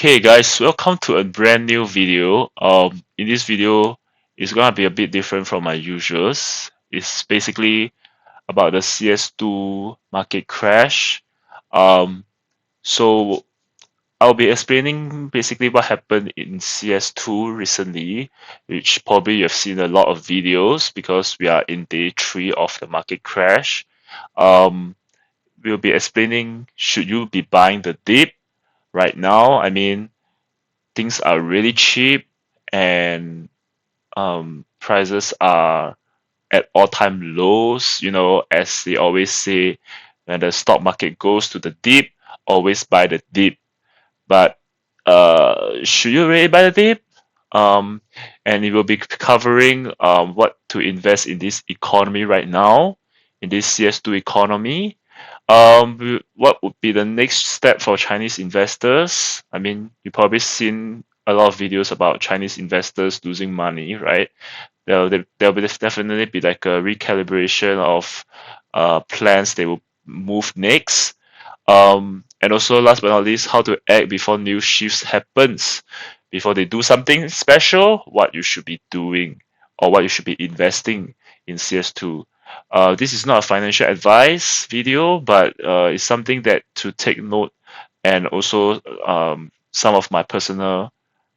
Okay guys, welcome to a brand new video. In this video, it's gonna be a bit different from my usuals. It's basically about the CS2 market crash. Um, so I'll be explaining basically what happened in CS2 recently, which probably you've seen a lot of videos because we are in day 3 of the market crash. Um, we'll be explaining should you be buying the dip right now? I mean, things are really cheap and prices are at all-time lows. As they always say, when the stock market goes to the dip, always buy the dip. But should you really buy the dip? Um, and it will be covering what to invest in this economy right now, in this CS2 economy. What would be the next step for Chinese investors? I mean, you've probably seen a lot of videos about Chinese investors losing money, right? There'll be definitely be like a recalibration of plans they will move next. And also last but not least, how to act before new shifts happens. Before they do something special, what you should be doing or what you should be investing in CS2. This is not a financial advice video, but it's something that to take note and also some of my personal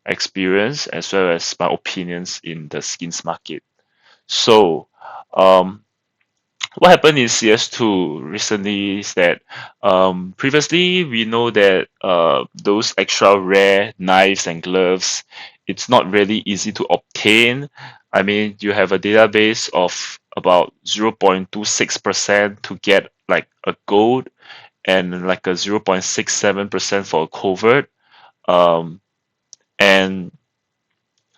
experience as well as my opinions in the skins market. So, um, what happened in CS2 recently is that previously we know that those extra rare knives and gloves, it's not really easy to obtain. I mean, you have a database of about 0.26% to get like a gold and like a 0.67% for a covert. Um, and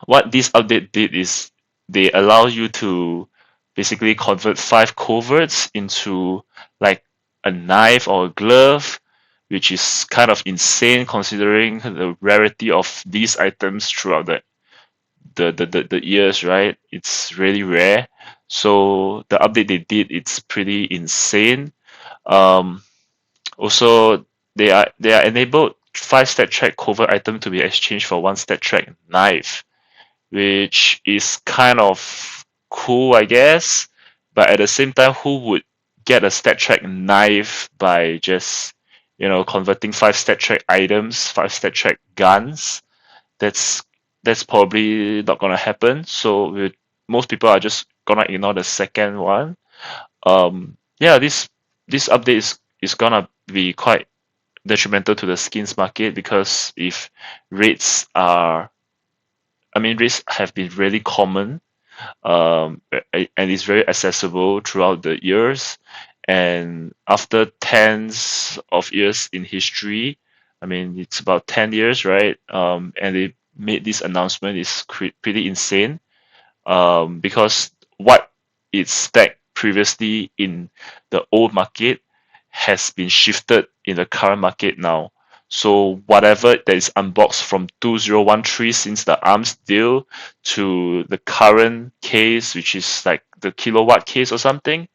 what this update did is they allow you to basically convert 5 coverts into like a knife or a glove, which is kind of insane considering the rarity of these items throughout the years, right? It's really rare. So the update they did, it's pretty insane. Um, Also, they are enabled 5 stat track covert item to be exchanged for 1 stat track knife, which is kind of cool, I guess. But at the same time, who would get a stat track knife by just, converting 5 stat track items, 5 stat track guns? That's that's probably not gonna happen. So most people are just gonna ignore the second one. Yeah, this update is gonna be quite detrimental to the skins market because if rates are I mean, rates have been really common, and it's very accessible throughout the years. And after tens of years in history, I mean, it's about 10 years, right? And they made this announcement is pretty insane, because what is stacked previously in the old market has been shifted in the current market now. So whatever that is unboxed from 2013 since the arms deal to the current case, which is like the kilowatt case or something.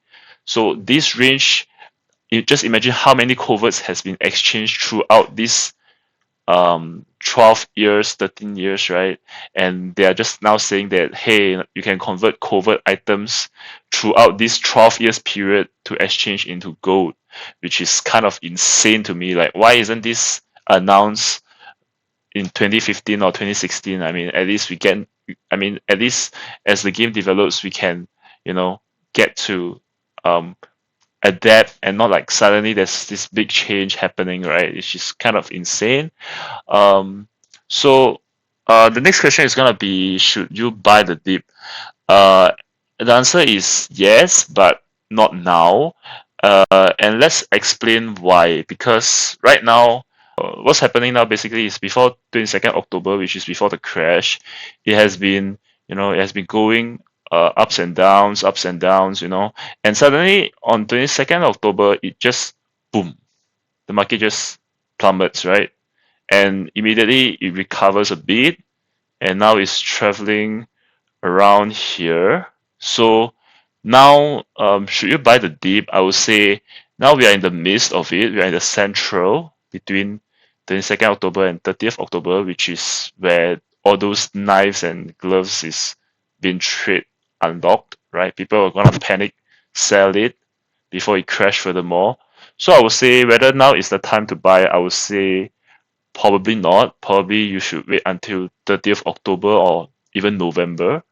So this range, you just imagine how many coverts has been exchanged throughout this 12 years, 13 years, right? And they are just now saying that, hey, you can convert covert items throughout this 12 years period to exchange into gold, which is kind of insane to me. Like, why isn't this announced in 2015 or 2016? I mean, at least at least as the game develops, we can, you know, get to um, adapt and not like suddenly there's this big change happening, right? It's just kind of insane. um, the next question is gonna be, should you buy the dip? Uh, the answer is yes, but not now. And let's explain why. Because right now, what's happening now basically is before 22nd October, which is before the crash, it has been, it has been going ups and downs, and suddenly on 22nd October, it just boom, the market just plummets, right? And immediately it recovers a bit, and now it's traveling around here. So now, should you buy the dip? I would say now we are in the midst of it. We are in the central between 22nd October and 30th October, which is where all those knives and gloves is being trade unlocked, right? People are gonna panic, sell it before it crash furthermore. So I would say whether now is the time to buy, I would say probably not. Probably you should wait until 30th October or even November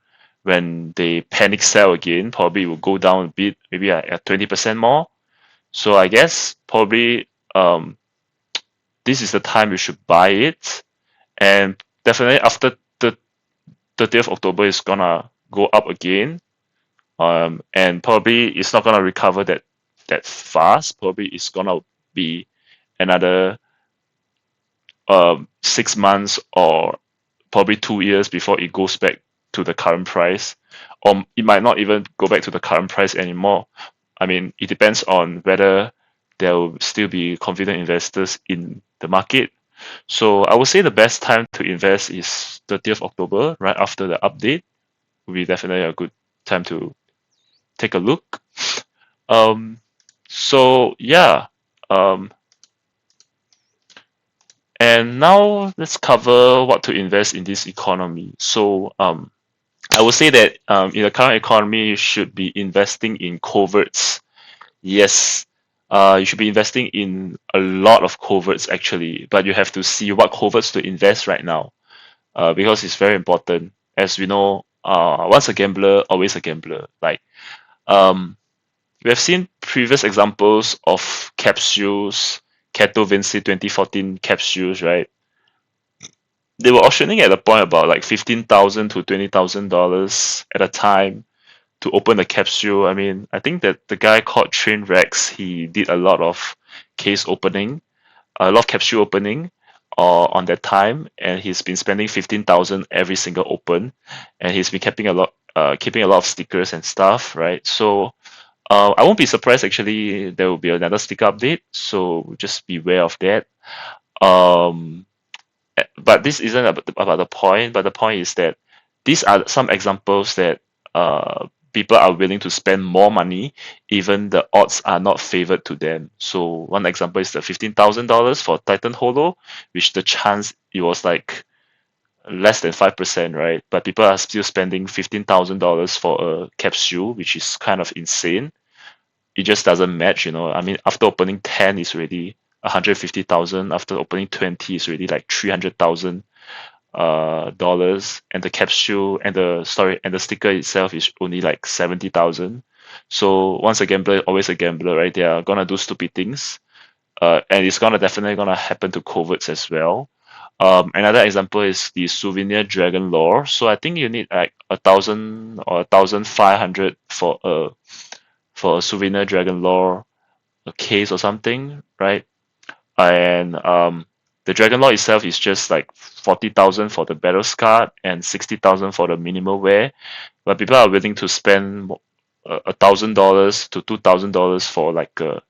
when they panic sell again. Probably it will go down a bit, maybe at 20% more. So I guess probably this is the time you should buy it. And definitely after the 30th October is gonna go up again. And probably it's not gonna recover that fast. Probably it's gonna be another 6 months or probably 2 years before it goes back to the current price, or it might not even go back to the current price anymore. I mean, it depends on whether there will still be confident investors in the market. So I would say the best time to invest is 30th October, right after the update. Will be definitely a good time to take a look. Um, so yeah, um, and now let's cover what to invest in this economy. So I would say that in the current economy, you should be investing in coverts. Yes, you should be investing in a lot of coverts actually, but you have to see what coverts to invest right now, because it's very important. As we know, once a gambler, always a gambler. Like um, we have seen previous examples of capsules, Cato Vinci 2014 capsules, right? They were auctioning at a point about like $15,000 to $20,000 at a time to open a capsule. I mean, I think that the guy called Trainwrecks, he did a lot of case opening, a lot of capsule opening on that time, and he's been spending 15,000 every single open, and he's been keeping a lot of stickers and stuff, right? So I won't be surprised actually there will be another sticker update, so just beware of that. Um, but this isn't about the point, but the point is that these are some examples that people are willing to spend more money even the odds are not favored to them. So one example is the $15,000 for Titan Holo, which the chance it was like less than 5%, right? But people are still spending $15,000 for a capsule, which is kind of insane. It just doesn't match, you know. I mean, after opening 10 is already 150,000. After opening 20 is already like 300,000 dollars, and the capsule and the sticker itself is only like 70,000. So once a gambler, always a gambler, right? They are gonna do stupid things, and it's gonna definitely gonna happen to coverts as well. Another example is the souvenir dragon lore. So I think you need like 1,000 or 1,500 for a souvenir dragon lore, a case or something, right? And the dragon lore itself is just like 40,000 for the battle scar and 60,000 for the minimal wear, but people are willing to spend $1,000 to $2,000 for like a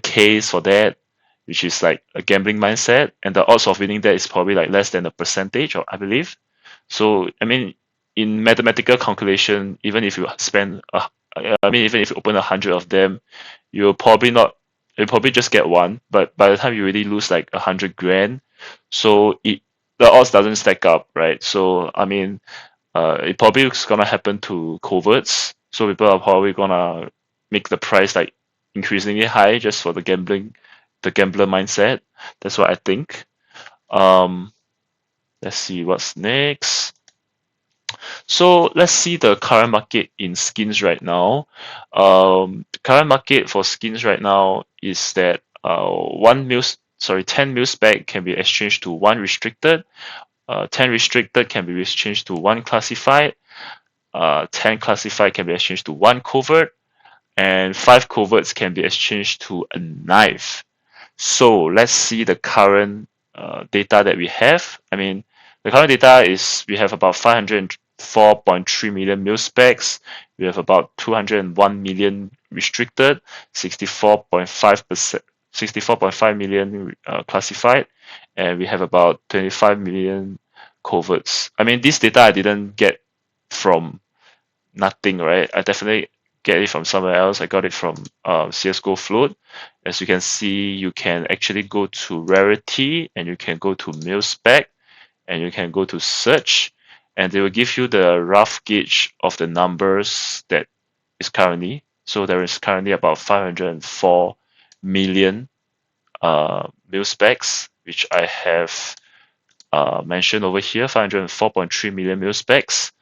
case for that, which is like a gambling mindset, and the odds of winning that is probably like less than a percentage, or I believe. So I mean, in mathematical calculation, even if you spend, I mean, even if you open 100 of them, you'll probably not, you'll probably just get one. But by the time you really lose like 100 grand, so the odds doesn't stack up, right? So I mean, it probably is gonna happen to coverts. So people are probably gonna make the price like increasingly high just for the gambler mindset. That's what I think. Um, let's see what's next. So let's see the current market in skins right now. The current market for skins right now is that 10 mil spec can be exchanged to one restricted. 10 restricted can be exchanged to one classified. 10 classified can be exchanged to one covert, and 5 coverts can be exchanged to a knife. So let's see the current data that we have. I mean, the current data is we have about 504.3 million mil specs. We have about 201 million restricted, 64.5%, 64.5 million classified, and we have about 25 million coverts. I mean, this data I didn't get from nothing, right? I definitely get it from somewhere else. I got it from CSGO Float. As you can see, you can actually go to rarity and you can go to mil spec and you can go to search and they will give you the rough gauge of the numbers that is currently. So there is currently about 504 million mil specs, which I have mentioned over here, 504.3 million mil specs.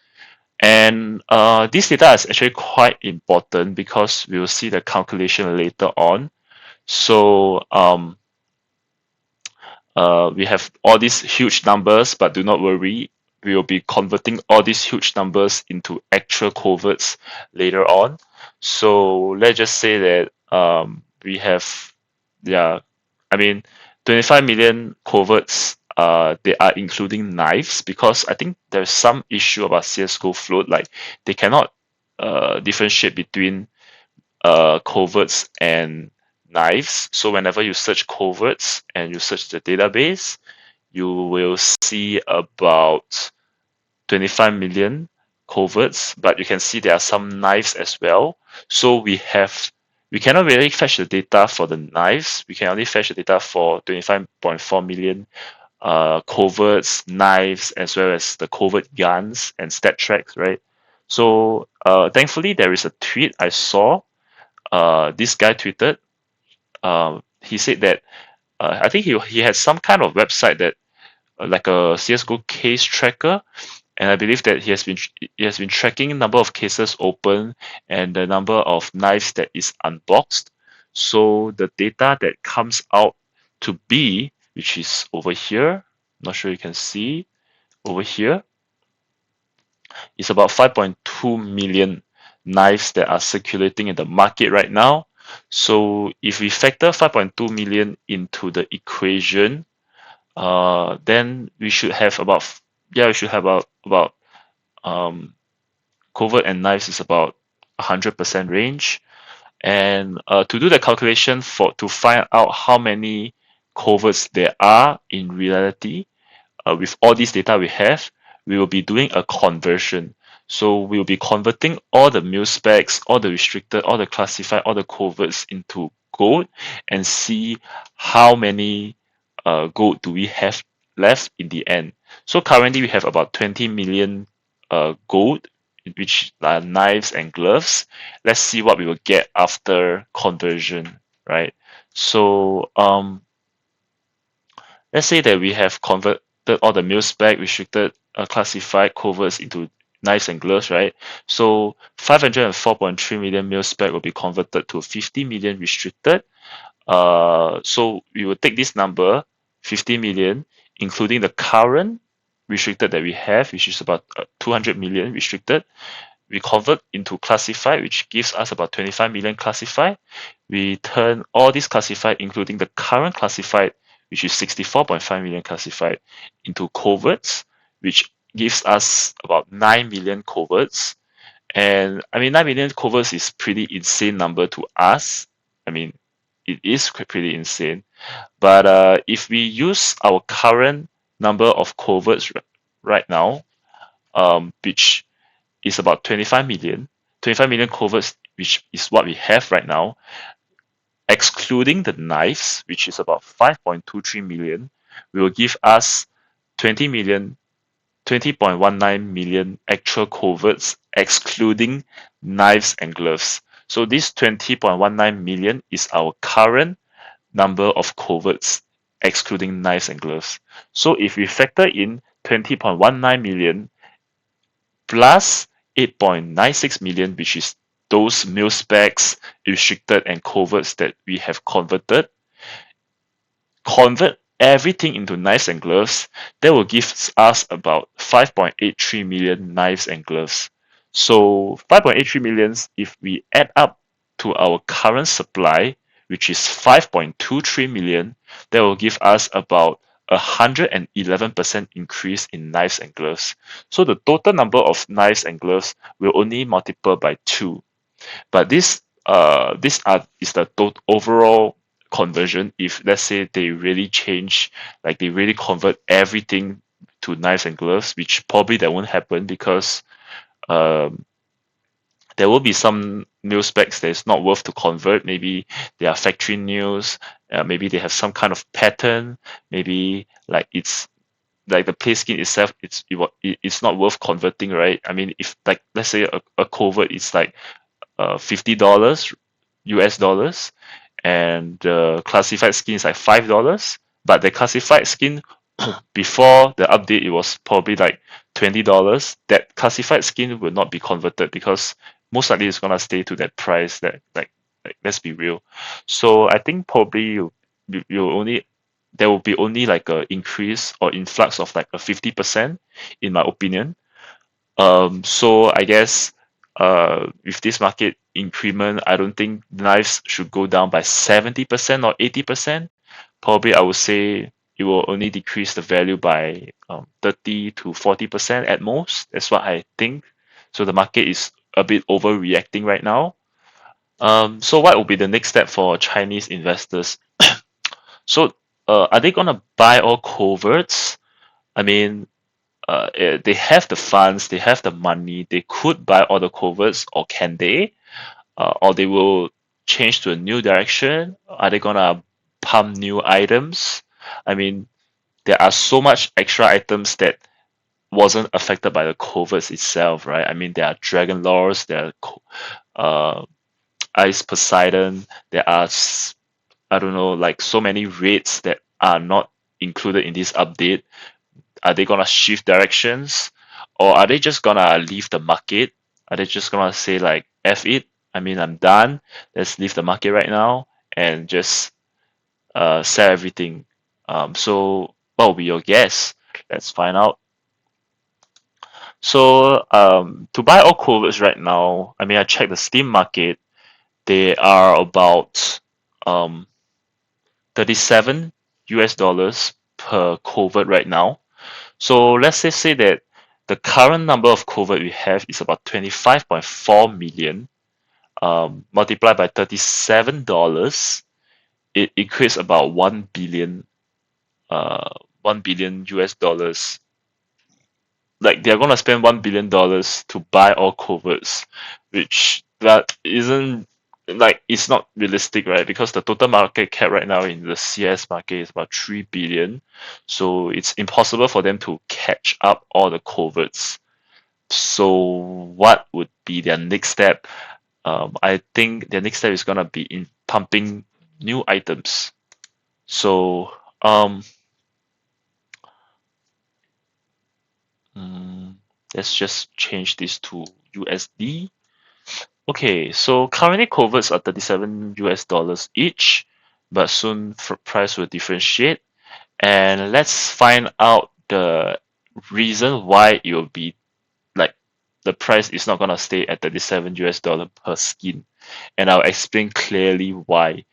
And this data is actually quite important because we will see the calculation later on. So we have all these huge numbers, but do not worry, we will be converting all these huge numbers into actual coverts later on. So let's just say that we have, yeah, I mean, 25 million coverts. They are including knives because I think there's some issue about CS:GO float, like they cannot differentiate between coverts and knives. So whenever you search coverts and you search the database, you will see about 25 million coverts, but you can see there are some knives as well. So we cannot really fetch the data for the knives. We can only fetch the data for 25.4 million coverts, knives, as well as the covert guns and stat tracks, right? So thankfully there is a tweet I saw. This guy tweeted. He said that I think he had some kind of website that like a CS:GO case tracker, and I believe that he has been tracking the number of cases open and the number of knives that is unboxed. So the data that comes out to be, which is over here, not sure you can see over here, is about 5.2 million knives that are circulating in the market right now. So if we factor 5.2 million into the equation, then we should have about we should have about um, covert and knives is about 100% range. And to do the calculation for to find out how many coverts there are in reality, with all this data we have, we will be doing a conversion. So we'll be converting all the mil specs, all the restricted, all the classified, all the coverts into gold and see how many gold do we have left in the end. So currently we have about 20 million gold, which are knives and gloves. Let's see what we will get after conversion, right? So let's say that we have converted all the mil spec, restricted, classified coverts into knives and gloves, right? So 504.3 million mil spec will be converted to 50 million restricted. So we will take this number, 50 million, including the current restricted that we have, which is about 200 million restricted. We convert into classified, which gives us about 25 million classified. We turn all these classified, including the current classified, which is 64.5 million classified, into coverts, which gives us about 9 million coverts. And I mean, 9 million coverts is pretty insane number to us. I mean, it is pretty insane. But if we use our current number of coverts right now, which is about 25 million coverts, which is what we have right now, excluding the knives, which is about 5.23 million, will give us 20 million, 20.19 million actual coverts, excluding knives and gloves. So this 20.19 million is our current number of coverts, excluding knives and gloves. So if we factor in 20.19 million plus 8.96 million, which is those mil specs, restricted, and coverts that we have convert everything into knives and gloves, that will give us about 5.83 million knives and gloves. So 5.83 millions, if we add up to our current supply, which is 5.23 million, that will give us about 111% increase in knives and gloves. So the total number of knives and gloves will only multiply by 2. But is the overall conversion. If let's say they really change, like they really convert everything to knives and gloves, which probably that won't happen because um, there will be some news specs that is not worth to convert. Maybe they are factory news, maybe they have some kind of pattern, maybe like it's like the play skin itself, it's not worth converting, right? I mean, if like let's say a covert is like $50 US dollars, and the classified skin is like $5, but the classified skin before the update it was probably like $20. That classified skin will not be converted because most likely it's gonna stay to that price. That like let's be real. So I think probably you only there will be only like a increase or influx of like a 50% in my opinion. So I guess with this market increment, I don't think knives should go down by 70% or 80%. Probably I would say it will only decrease the value by 30 to 40% at most. That's what I think. So the market is a bit overreacting right now. So what will be the next step for Chinese investors? So are they gonna buy all coverts? I mean, they have the funds, they have the money, they could buy all the coverts, or can they? Or they will change to a new direction? Are they gonna pump new items? I mean, there are so much extra items that wasn't affected by the coverts itself, right? I mean, there are Dragon Lords, there are uh, Ice Poseidon, there are I don't know, like so many raids that are not included in this update. Are they gonna shift directions, or are they just gonna leave the market? Are they just gonna say like F it? I mean, I'm done. Let's leave the market right now and just sell everything. So what will be your guess? Let's find out. So to buy all coverts right now, I mean, I checked the Steam market. They are about um 37 US dollars per covert right now. So let's just say that the current number of covert we have is about 25.4 million. Multiplied by $37, it equates about 1 billion US dollars. Like they're gonna spend $1 billion to buy all coverts, which that isn't like it's not realistic, right? Because the total market cap right now in the CS market is about 3 billion. So it's impossible for them to catch up all the coverts. So what would be their next step? I think their next step is gonna be in pumping new items. So um, mm, let's just change this to USD. Okay, so currently coverts are 37 US dollars each, but soon price will differentiate. And let's find out the reason why it will be like the price is not gonna stay at 37 US dollar per skin. And I'll explain clearly why.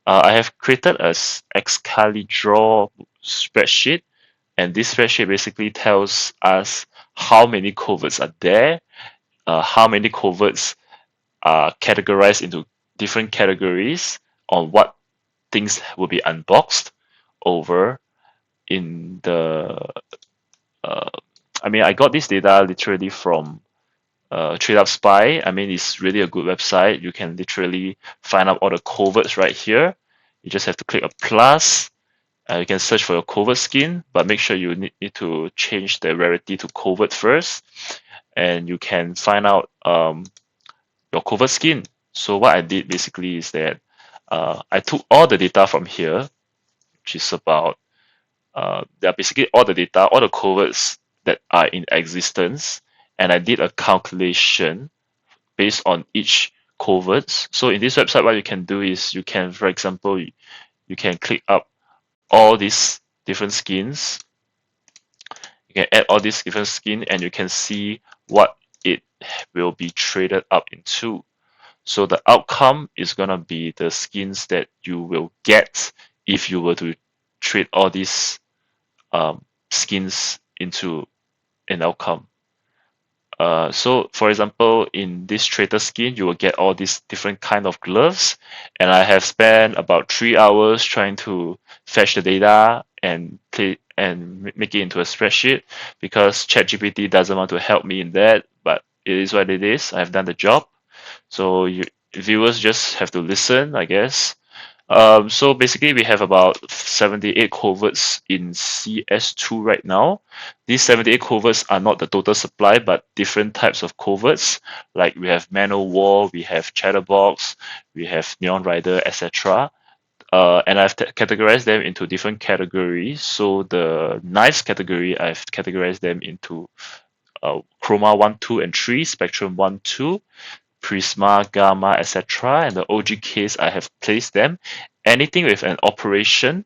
I have created a Excalibur spreadsheet, and this spreadsheet basically tells us how many coverts are there, how many coverts are categorized into different categories on what things will be unboxed over in the uh, I mean I got this data literally from TradeUp Spy. I mean it's really a good website. You can literally find out all the coverts right here. You just have to click a plus. You can search for your covert skin, but make sure you need to change the rarity to covert first, and you can find out your covert skin. So what I did basically is that I took all the data from here, which is about they are basically all the data, all the coverts that are in existence, and I did a calculation based on each coverts. So in this website, what you can do is you can, for example, you can click up all these different skins. You can add all these different skin, and you can see what it will be traded up into. So the outcome is gonna be the skins that you will get if you were to trade all these skins into an outcome. So for example, in this trader skin, you will get all these different kind of gloves, and I have spent about 3 hours trying to fetch the data and play and make it into a spreadsheet because ChatGPT doesn't want to help me in that, but it is what it is. I've done the job. So viewers just have to listen, I guess. So basically, we have about 78 coverts in CS2 right now. These 78 coverts are not the total supply, but different types of coverts. Like we have Manor War, we have Chatterbox, we have Neon Rider, etc. And I've categorized them into different categories. So the knives category, I've categorized them into Chroma 1, 2, and 3, Spectrum 1, 2, Prisma, Gamma, etc. And the OG case, I have placed them. Anything with an operation,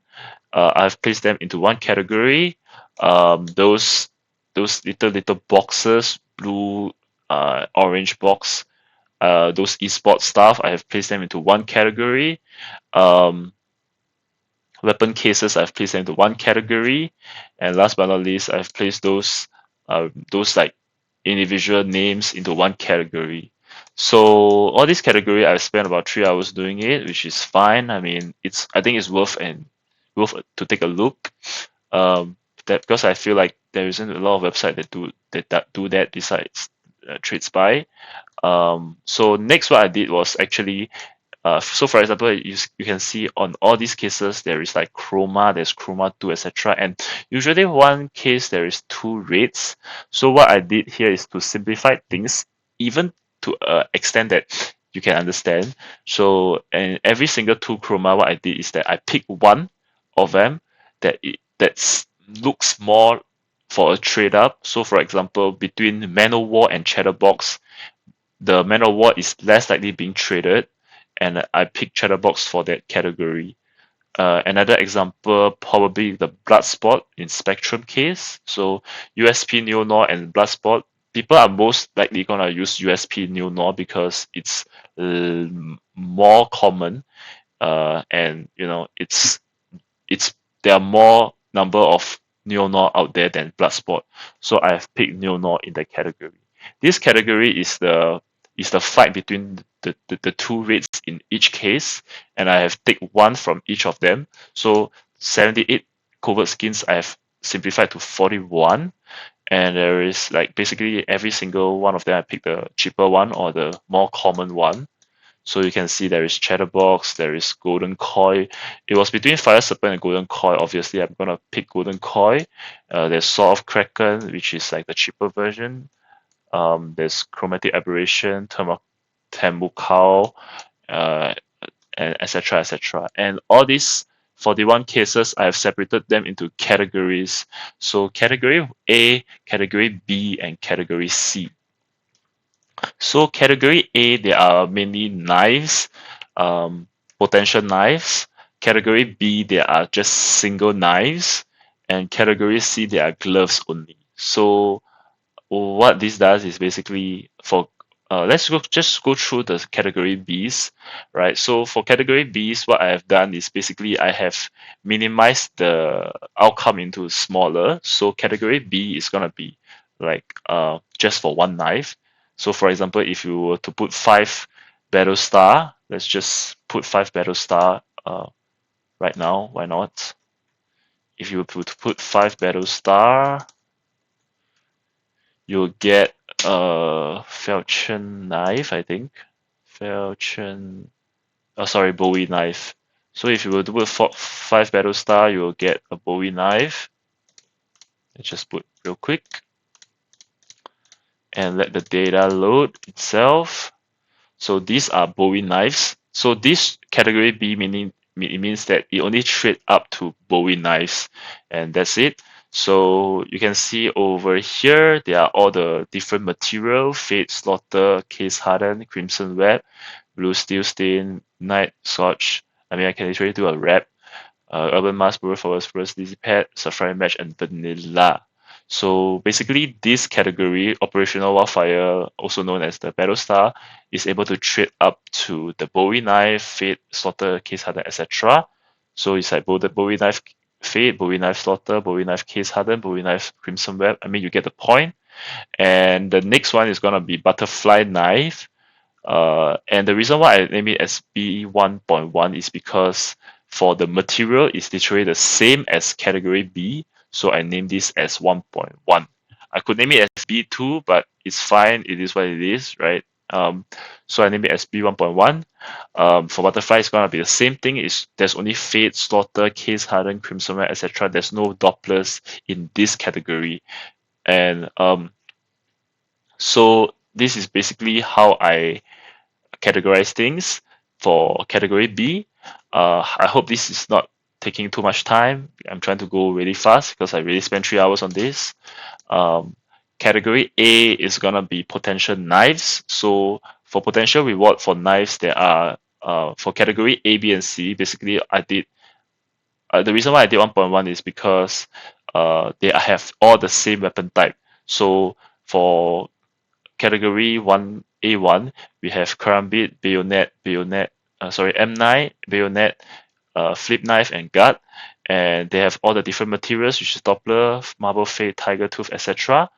I've placed them into one category. Those little boxes, blue, orange box, those esports stuff, I have placed them into one category. Um, Weapon cases, I've placed them into one category. And last but not least, I've placed those like individual names into one category. So all this category, I've spent about 3 hours doing it, which is fine. I mean, I think it's worth to take a look. That because I feel like there isn't a lot of websites that do that besides TradeSpy. So next, what I did was actually so for example, you can see on all these cases, there is like chroma, there's chroma 2, etc. And usually one case, there is two rates. So what I did here is to simplify things, even to extent that you can understand. So and every single two chroma, what I did is that I picked one of them that looks more for a trade up. So for example, between Manor War and Chatterbox, the Man of War is less likely being traded, and I picked Chatterbox for that category. Another example, probably the Bloodsport in Spectrum case. So USP Neo Nor and Bloodsport, people are most likely gonna use USP Neo Nor because it's more common, and it's there are more number of Neonor out there than Bloodsport. So I have picked Neonor in that category. This category is the fight between the two rates in each case, and I have taken one from each of them. So 78 covert skins I have simplified to 41, and there is like basically every single one of them I picked the cheaper one or the more common one. So you can see there is Chatterbox, there is Golden Koi. It was between Fire Serpent and Golden Koi. Obviously, I'm gonna pick Golden Koi. There's Sword of Kraken, which is like the cheaper version. There's Chromatic Aberration, Tembukao, uh, and etc. etc. And all these 41 cases, I have separated them into categories. So category A, category B, and category C. So category A, there are mainly knives, potential knives. Category B, there are just single knives. And category C, there are gloves only. So what this does is basically for just go through the category Bs, right? So for category Bs, what I have done is basically I have minimized the outcome into smaller. So category B is gonna be like just for one knife. So for example, if you were to put 5 Battlestar, let's just put 5 Battlestar right now. Why not? If you were to put 5 Battlestar, you'll get a falchion knife, I think. Falchion, oh sorry, Bowie knife. So if you were to put 5 Battlestar, you'll get a Bowie knife. Let's just put real quick and let the data load itself. So these are Bowie knives. So this category B meaning it means that it only trade up to Bowie knives, and that's it. So you can see over here, there are all the different material: Fate, Slaughter, Case Harden, Crimson Web, Blue Steel Stain, Night Scotch. I mean, I can literally do a rap. Urban Mask, Brewer Forest, Dizzy Pad, Safari Match, and Vanilla. So basically, this category, Operational Wildfire, also known as the Battlestar, is able to trade up to the Bowie Knife, Fate, Slaughter, Case Harden, etc. So it's like both the Bowie Knife, Fate, Bowie Knife, Slaughter, Bowie Knife, Case Harden, Bowie Knife, Crimson Web. I mean, you get the point. And the next one is gonna be Butterfly Knife. And the reason why I name it as B1.1 is because for the material, it's literally the same as category B. So I named this as 1.1. I could name it as B2, but it's fine. It is what it is, right? So I name it as B1.1. For butterfly, it's gonna be the same thing. There's only fade, slaughter, case hardened, crimson red, etc. There's no Dopplers in this category, and so this is basically how I categorize things for category B. I hope this is not taking too much time. I'm trying to go really fast because I really spent 3 hours on this. Um, Category A is gonna be potential knives. So for potential reward for knives, there are for category A, B, and C. Basically, I did the reason why I did 1.1 is because they have all the same weapon type. So for category 1A1, we have karambit, bayonet, M9, bayonet, flip knife, and gut. And they have all the different materials, which is Doppler, marble fade, tiger tooth, etc.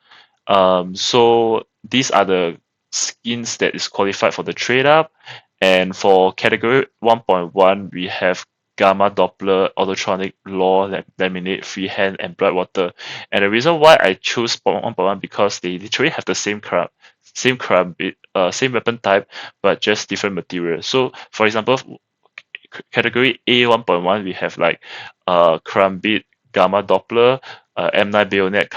So these are the skins that is qualified for the trade up. And for category 1.1, we have Gamma Doppler, Autotronic, Law, Laminate, Freehand, and Bloodwater. And the reason why I chose 1.1 because they literally have the same weapon type, but just different material. So for example, category A 1.1, we have like Karambit, Gamma Doppler, M9 Bayonet,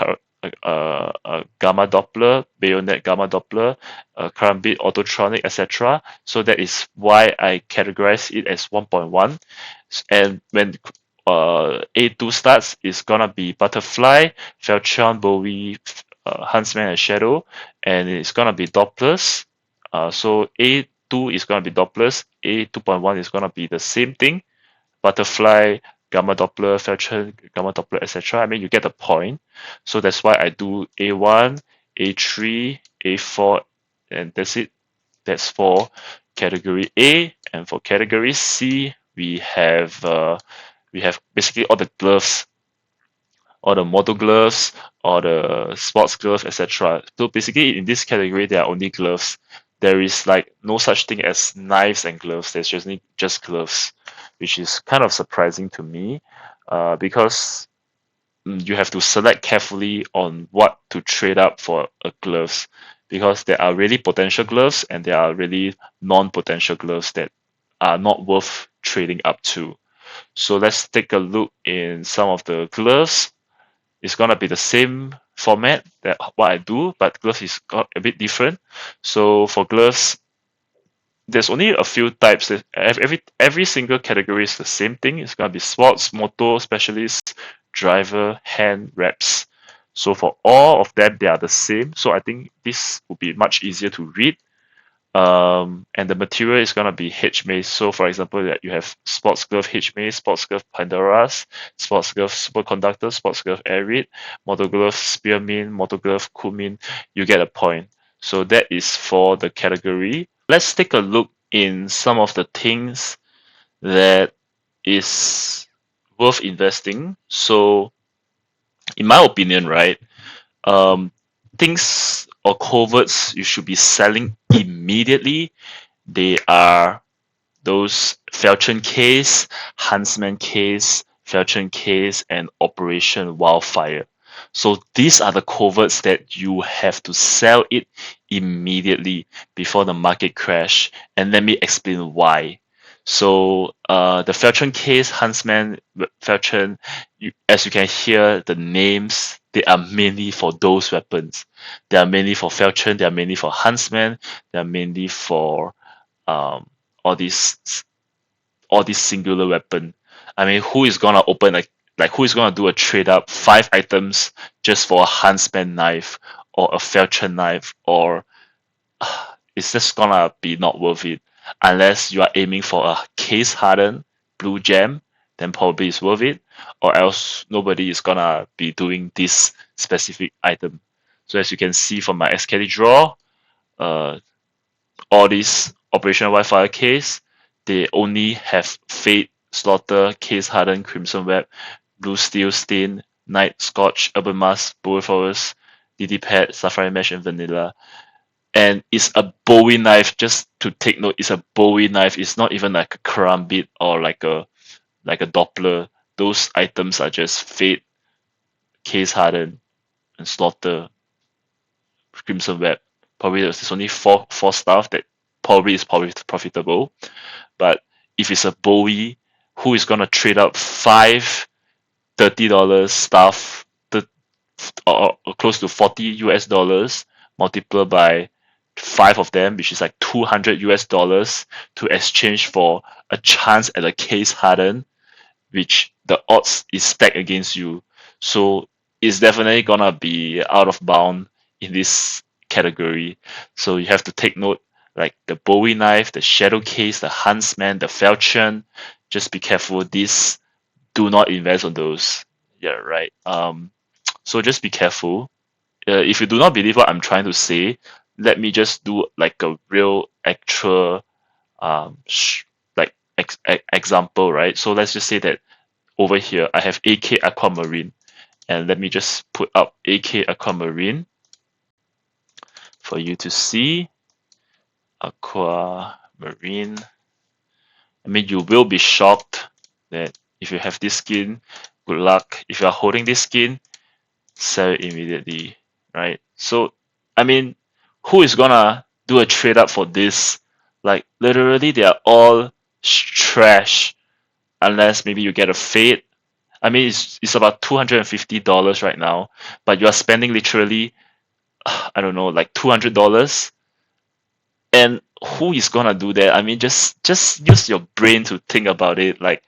Gamma Doppler, Bayonet, Gamma Doppler, Karambit, Autotronic, etc. So that is why I categorize it as 1.1. And when A2 starts, it's gonna be Butterfly, Falchion, Bowie, Huntsman, and Shadow, and it's gonna be Dopplers. So A2 is gonna be Dopplers, A2.1 is gonna be the same thing, Butterfly, Gamma Doppler, Falchion, Gamma Doppler, etc. I mean, you get the point. So that's why I do A1, A3, A4, and that's it. That's for category A. And for category C, we have basically all the gloves, all the motor gloves, all the sports gloves, etc. So basically, in this category, there are only gloves. There is like no such thing as knives and gloves. There's just gloves, which is kind of surprising to me, because you have to select carefully on what to trade up for a gloves, because there are really potential gloves and there are really non-potential gloves that are not worth trading up to. So let's take a look in some of the gloves. It's gonna be the same format that what I do, but gloves is got a bit different. So for gloves, there's only a few types. Every single category is the same thing. It's gonna be sports, motor, specialist, driver, hand, reps. So for all of them, they are the same. So I think this will be much easier to read. And the material is gonna be H maze. So for example, that you have sports glove H maze, sports glove Pandora's, sports glove superconductor, sports glove air raid, motor glove spearmint, motor glove kumin. You get a point. So that is for the category. Let's take a look in some of the things that is worth investing. So in my opinion, right, um, things or coverts you should be selling immediately. They are those Falchion case, Huntsman case, Falchion case, and Operation Wildfire. So these are the coverts that you have to sell it immediately before the market crash. And let me explain why. So the Falchion case, Huntsman, Falchion, as you can hear the names, they are mainly for those weapons. They are mainly for Falchion, they are mainly for Huntsman, they are mainly for um, all these all these singular weapon. I mean, who is gonna open who is gonna do a trade up 5 items just for a Huntsman knife or a Falchion knife, or it's just gonna be not worth it unless you are aiming for a case hardened blue gem. Then probably it's worth it, or else nobody is gonna be doing this specific item. So as you can see from my SKD draw, uh, all these operational Wi-Fi case, they only have Fate, Slaughter, Case Hardened, Crimson Web, Blue Steel, Stain, Night, Scorch, Urban Mask, Bowie Forest, DD Pad, Safari Mesh, and Vanilla. And it's a Bowie knife, just to take note, it's a Bowie knife. It's not even like a Karambit or like a Doppler. Those items are just Fate, Case Hardened, and Slaughter, Crimson Web. Probably there's only four stuff that probably is profitable. But if it's a Bowie, who is gonna trade up five $30 stuff or close to 40 US dollars multiplied by five of them, which is like 200 US dollars to exchange for a chance at a case harden, which the odds is stacked against you. So it's definitely gonna be out of bound in this category. So you have to take note, like the Bowie knife, the Shadow Case, the Huntsman, the Falchion. Just be careful. These do not invest on those. Yeah, right. So just be careful. If you do not believe what I'm trying to say, let me just do like a real actual example, right? So let's just say that over here I have AK Aquamarine, and let me just put up AK Aquamarine for you to see. Aquamarine. I mean, you will be shocked that if you have this skin, good luck. If you are holding this skin, sell it immediately, right? So, I mean, who is gonna do a trade up for this? Like, literally, they are all trash unless maybe you get a fade. I mean, it's about $250 right now, but you are spending literally, I don't know, like $200. And who is gonna do that? I mean, just use your brain to think about it. Like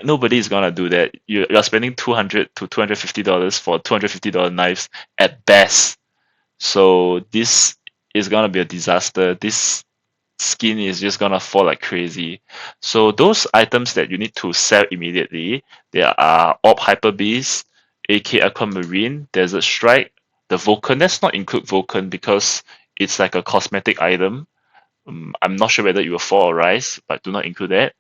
nobody is gonna do that. You're spending $200 to $250 for $250 knives at best. So this is gonna be a disaster. This skin is just gonna fall like crazy. So those items that you need to sell immediately, there are Orb Hyper Beast, AK Aquamarine, Desert Strike, the Vulcan. Let's not include Vulcan because it's like a cosmetic item. I'm not sure whether it will fall or rise, but do not include that.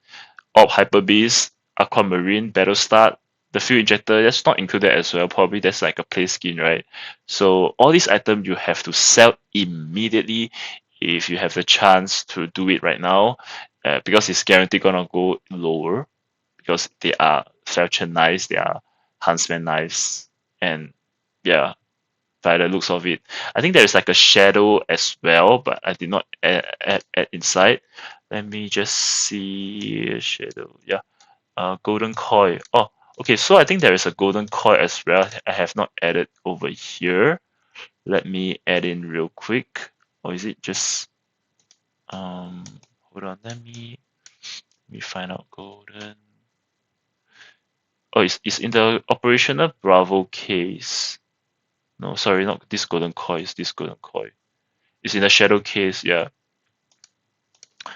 Orb Hyper Beast, Aquamarine, Battle Start, the Fuel Injector, that's not included as well. Probably that's like a play skin, right? So all these items you have to sell immediately if you have the chance to do it right now, because it's guaranteed gonna go lower because they are Falchion knives, they are Huntsman knives, and yeah, by the looks of it. I think there is like a shadow as well, but I did not add inside. Let me just see shadow. Yeah, golden coil. Oh, okay. So I think there is a golden coil as well. I have not added over here. Let me add in real quick. Or is it just hold on, let me find out golden. Oh, it's in the operational Bravo case. No, sorry, not this golden coil, it's this golden coil. It's in the shadow case, yeah.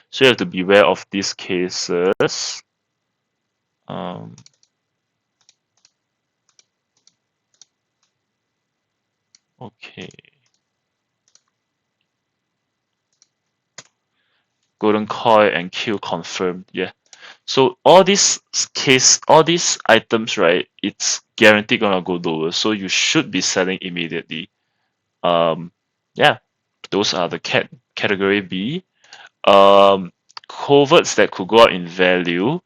So you have to beware of these cases. Okay. Golden coil and kill confirmed, yeah. So all these items, right? It's guaranteed gonna go lower. So you should be selling immediately. Um, yeah, those are the category B. Coverts that could go up in value.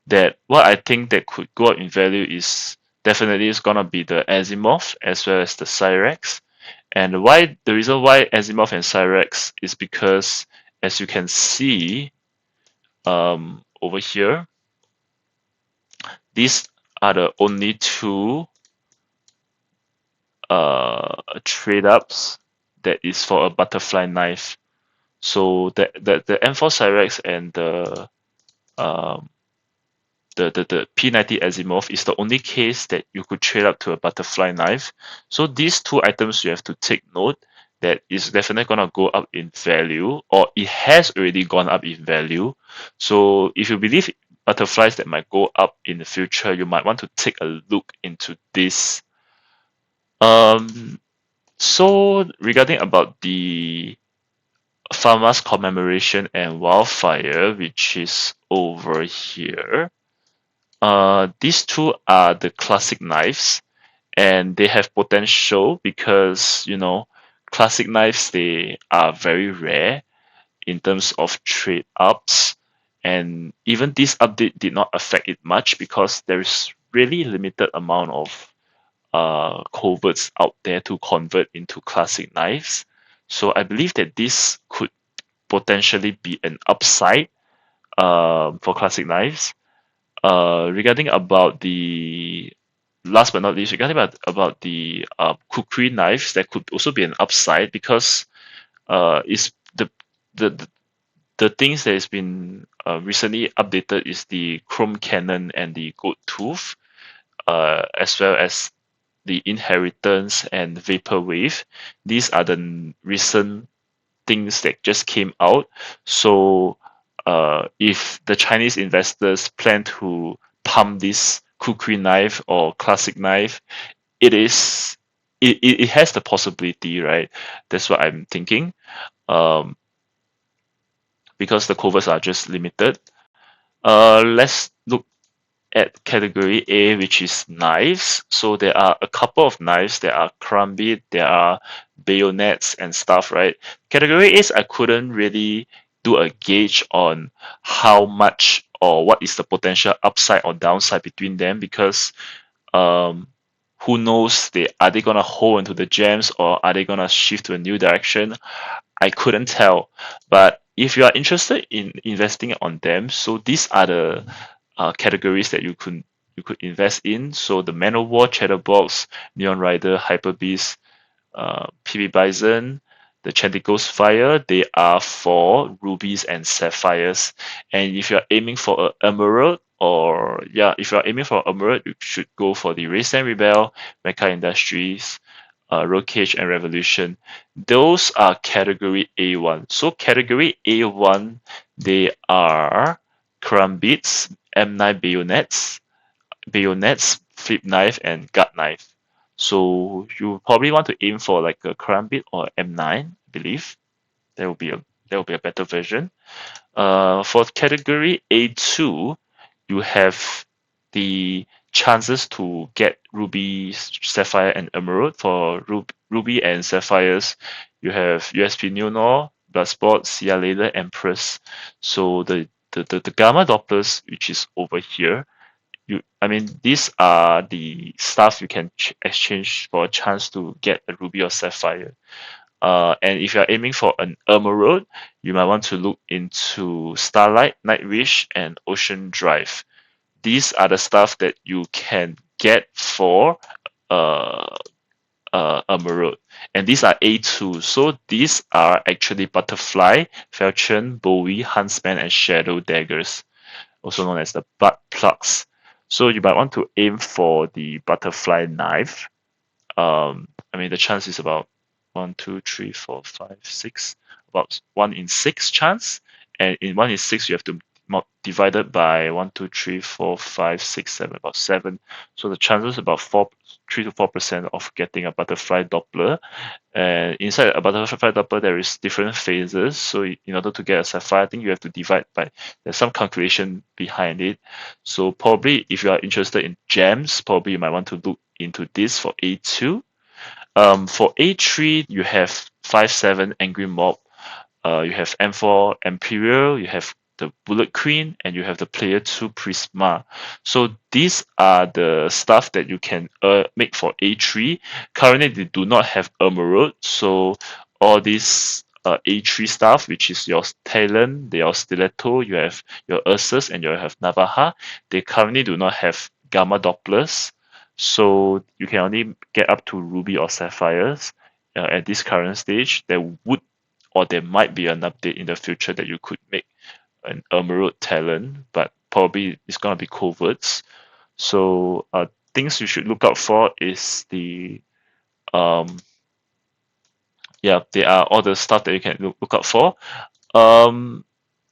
That what I think that could go up in value is definitely is gonna be the Azimuth as well as the Cyrex. And why the reason why Azimuth and Cyrex is because as you can see over here, these are the only two trade ups that is for a butterfly knife. So the M4 Cyrex and um, the P90 Azimuth is the only case that you could trade up to a butterfly knife. So these two items you have to take note that is definitely gonna go up in value, or it has already gone up in value. So if you believe butterflies that might go up in the future, you might want to take a look into this. So regarding about the Farmers Commemoration and Wildfire, which is over here. These two are the classic knives, and they have potential because classic knives, they are very rare in terms of trade ups, and even this update did not affect it much because there is really limited amount of coverts out there to convert into classic knives. So I believe that this could potentially be an upside for classic knives. Regarding about the last but not least, regarding about the kukri knives, that could also be an upside because is the the the things that has been recently updated is the chrome cannon and the gold tooth, as well as the inheritance and vaporwave. These are the recent things that just came out. So if the Chinese investors plan to pump this kukri knife or classic knife, it is it has the possibility, right? That's what I'm thinking. Um, because the covers are just limited. Let's look at category A, which is knives. So there are a couple of knives. There are karambit, there are bayonets and stuff, right? Category A's, I couldn't really do a gauge on how much or what is the potential upside or downside between them because um, who knows are they gonna hold into the gems or are they gonna shift to a new direction? I couldn't tell. But if you are interested in investing on them, so these are the categories that you could invest in. So the Man of War, Chatterbox, Neon Rider, Hyper Beast, PB Bison, the Chantic Ghost Fire, they are for rubies and sapphires. And if you're aiming for an emerald, or yeah, if you're aiming for emerald, you should go for the Race and Rebel, Mecha Industries, Road Cage, and Revolution. Those are category A1. So category A1, they are Karambits, M9 bayonets, flip knife, and gut knife. So you probably want to aim for like a Karambit or M9, I believe. That will be a better version. For category A2, you have the chances to get ruby, sapphire, and emerald. For ruby and sapphires, you have USP Neonor, Bloodsport, Sia Later, Empress. So the gamma dopplers, which is over here, these are the stuff you can exchange for a chance to get a ruby or sapphire. And if you're aiming for an emerald, you might want to look into Starlight, Nightwish, and Ocean Drive. These are the stuff that you can get for uh, emerald. And these are A2. So these are actually Butterfly, Falchion, Bowie, Huntsman, and Shadow Daggers, also known as the butt plugs. So you might want to aim for the butterfly knife. The chance is about one, two, three, four, five, six, about 1 in 6 chance. And in 1 in 6, you have to divide it by 1, 2, 3, 4, 5, 6, 7, about 7. So the chances about 3 to 4% of getting a butterfly Doppler. And inside a butterfly Doppler, there is different phases. So in order to get a sapphire, I think you have to divide by, there's some calculation behind it. So probably if you are interested in gems, probably you might want to look into this for A2. For A3, you have 5-7 Angry Mob, you have M4 Imperial, you have the Bullet Queen, and you have the Player 2 Prisma. So these are the stuff that you can make for A3. Currently, they do not have Emerald, so all these A3 stuff, which is your Talon, your Stiletto, you have your Ursus, and you have Navaja, they currently do not have Gamma Dopplers. So you can only get up to Ruby or Sapphires at this current stage. There might be an update in the future that you could make an Emerald Talon, but probably it's gonna be coverts. So things you should look out for is the um yeah, they are all the stuff that you can look out for. Um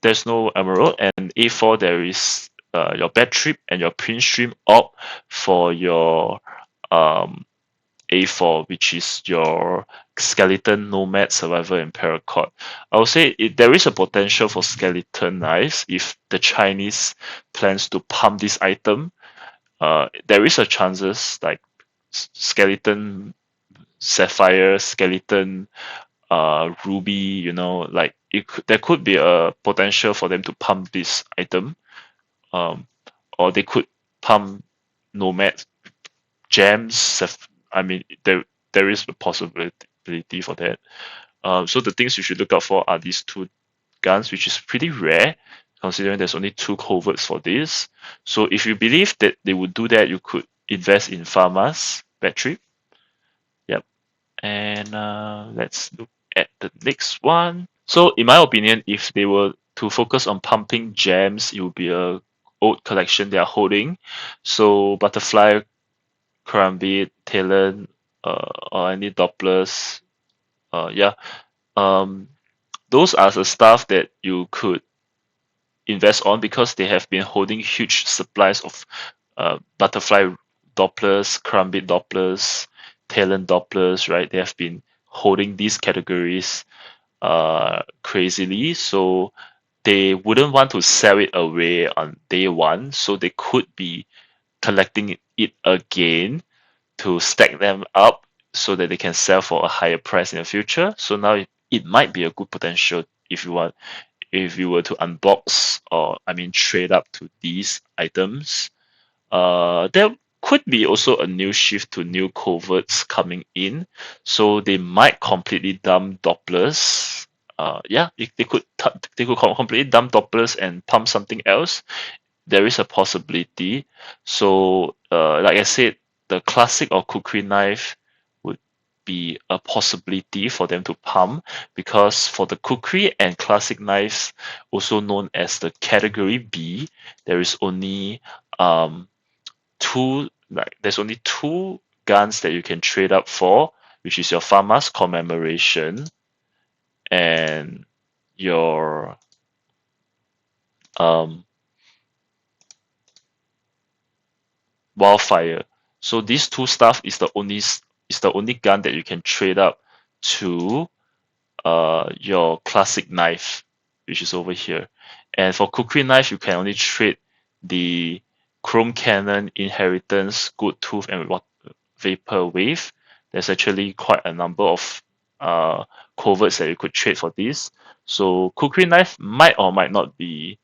there's no Emerald, and A4 there is your Bad Trip and your Prince Stream Orb for your um A4, which is your skeleton, nomad, survivor, and paracord. I would say there is a potential for skeleton knives if the Chinese plans to pump this item. There is a chances like skeleton sapphire, skeleton ruby. Like there could be a potential for them to pump this item, um, or they could pump nomad gems. There is a possibility for that. So the things you should look out for are these two guns, which is pretty rare considering there's only two coverts for this. So if you believe that they would do that, you could invest in Pharma's battery. Yep. And let's look at the next one. So in my opinion, if they were to focus on pumping gems, it would be a old collection they are holding. So Butterfly, Karambit, Talon, or any Dopplers. Yeah. Um, those are the stuff that you could invest on because they have been holding huge supplies of Butterfly Dopplers, Karambit Dopplers, Talon Dopplers, right? They have been holding these categories crazily. So they wouldn't want to sell it away on day one. So they could be collecting it again to stack them up so that they can sell for a higher price in the future. So now it might be a good potential if you want, if you were to unbox or I mean trade up to these items. There could be also a new shift to new coverts coming in, so they might completely dump Dopplers. Yeah, they could completely dump Dopplers and pump something else. There is a possibility. So, like I said, the classic or kukri knife would be a possibility for them to pump because for the kukri and classic knives, also known as the category B, there is only um there's only two guns that you can trade up for, which is your Farmer's Commemoration and your um Wildfire. So these two stuff is the only gun that you can trade up to your classic knife, which is over here. And for kukri knife, you can only trade the Chrome Cannon, Inheritance, Good Tooth, and Vapor Wave. There's actually quite a number of coverts that you could trade for this. So kukri knife might or might not be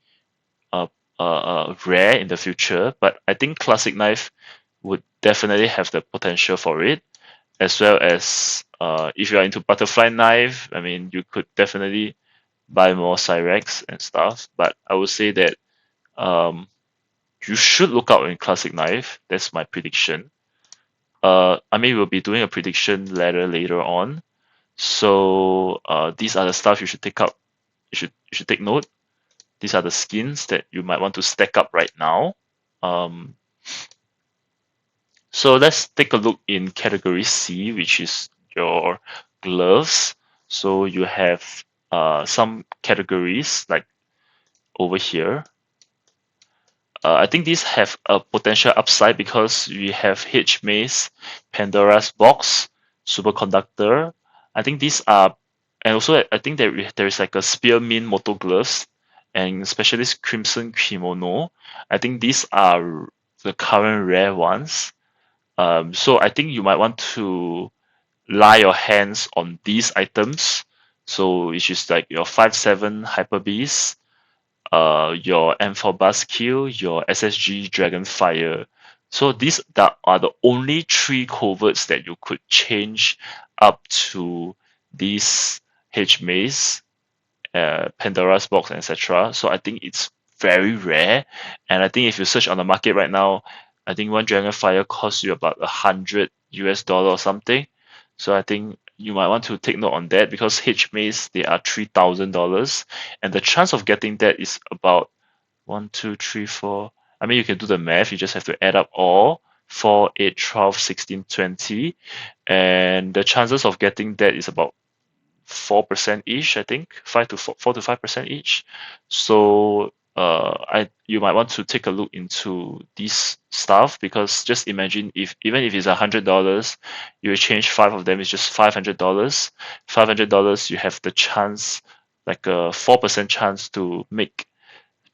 uh, rare in the future, but I think classic knife would definitely have the potential for it, as well as if you are into butterfly knife, I mean, you could definitely buy more Cyrex and stuff. But I would say that um, you should look out in classic knife. That's my prediction. I mean, we'll be doing a prediction later on. So these are the stuff you should take up. You should take note. These are the skins that you might want to stack up right now. Um, so let's take a look in category C, which is your gloves. So you have some categories like over here. I think these have a potential upside because we have H Maze, Pandora's Box, Superconductor. I think these are, and also I think there is like a Spearmint Moto Gloves and Specialist Crimson Kimono. I think these are the current rare ones. So I think you might want to lie your hands on these items. So which is like your 5/7 Hyper Beast, your M4 Buzzkill, your SSG Dragonfire. So these that are the only three coverts that you could change up to these H Maze, Pandora's Box, etc. So I think it's very rare, and I think if you search on the market right now, I think one Dragonfire costs you about $100 or something. So I think you might want to take note on that because H Maze they are $3,000, and the chance of getting that is about 1, 2, 3, 4. I mean, you can do the math. You just have to add up all 4, 8, 12, 16, 20, and the chances of getting that is about 4% each, I think, 4 to 5% each. So I you might want to take a look into this stuff because just imagine if even if it's $100, you change five of them, it's just $500. $500, you have the chance, like a 4% chance to make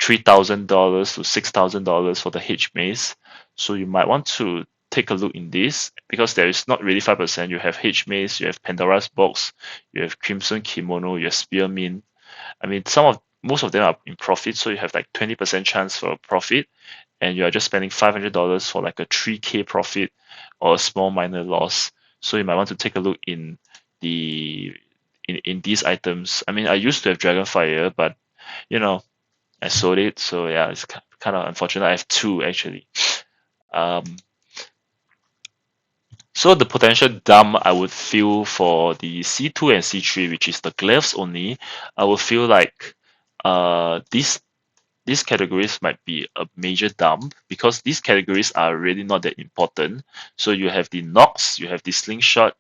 $3,000 to $6,000 for the H maze. So you might want to take a look in this because there is not really 5%. You have H maze, you have Pandora's box, you have Crimson Kimono, you have Spearmint. I mean, most of them are in profit, so you have like 20% chance for a profit, and you are just spending $500 for like a 3K profit or a small minor loss. So you might want to take a look in the in these items. I mean, I used to have Dragonfire, but you know, I sold it. So yeah, it's kind of unfortunate. I have two actually. Um, so the potential dump I would feel for the C2 and C3, which is the gloves only, I would feel like these categories might be a major dump because these categories are really not that important. So you have the Nox, you have the Slingshot,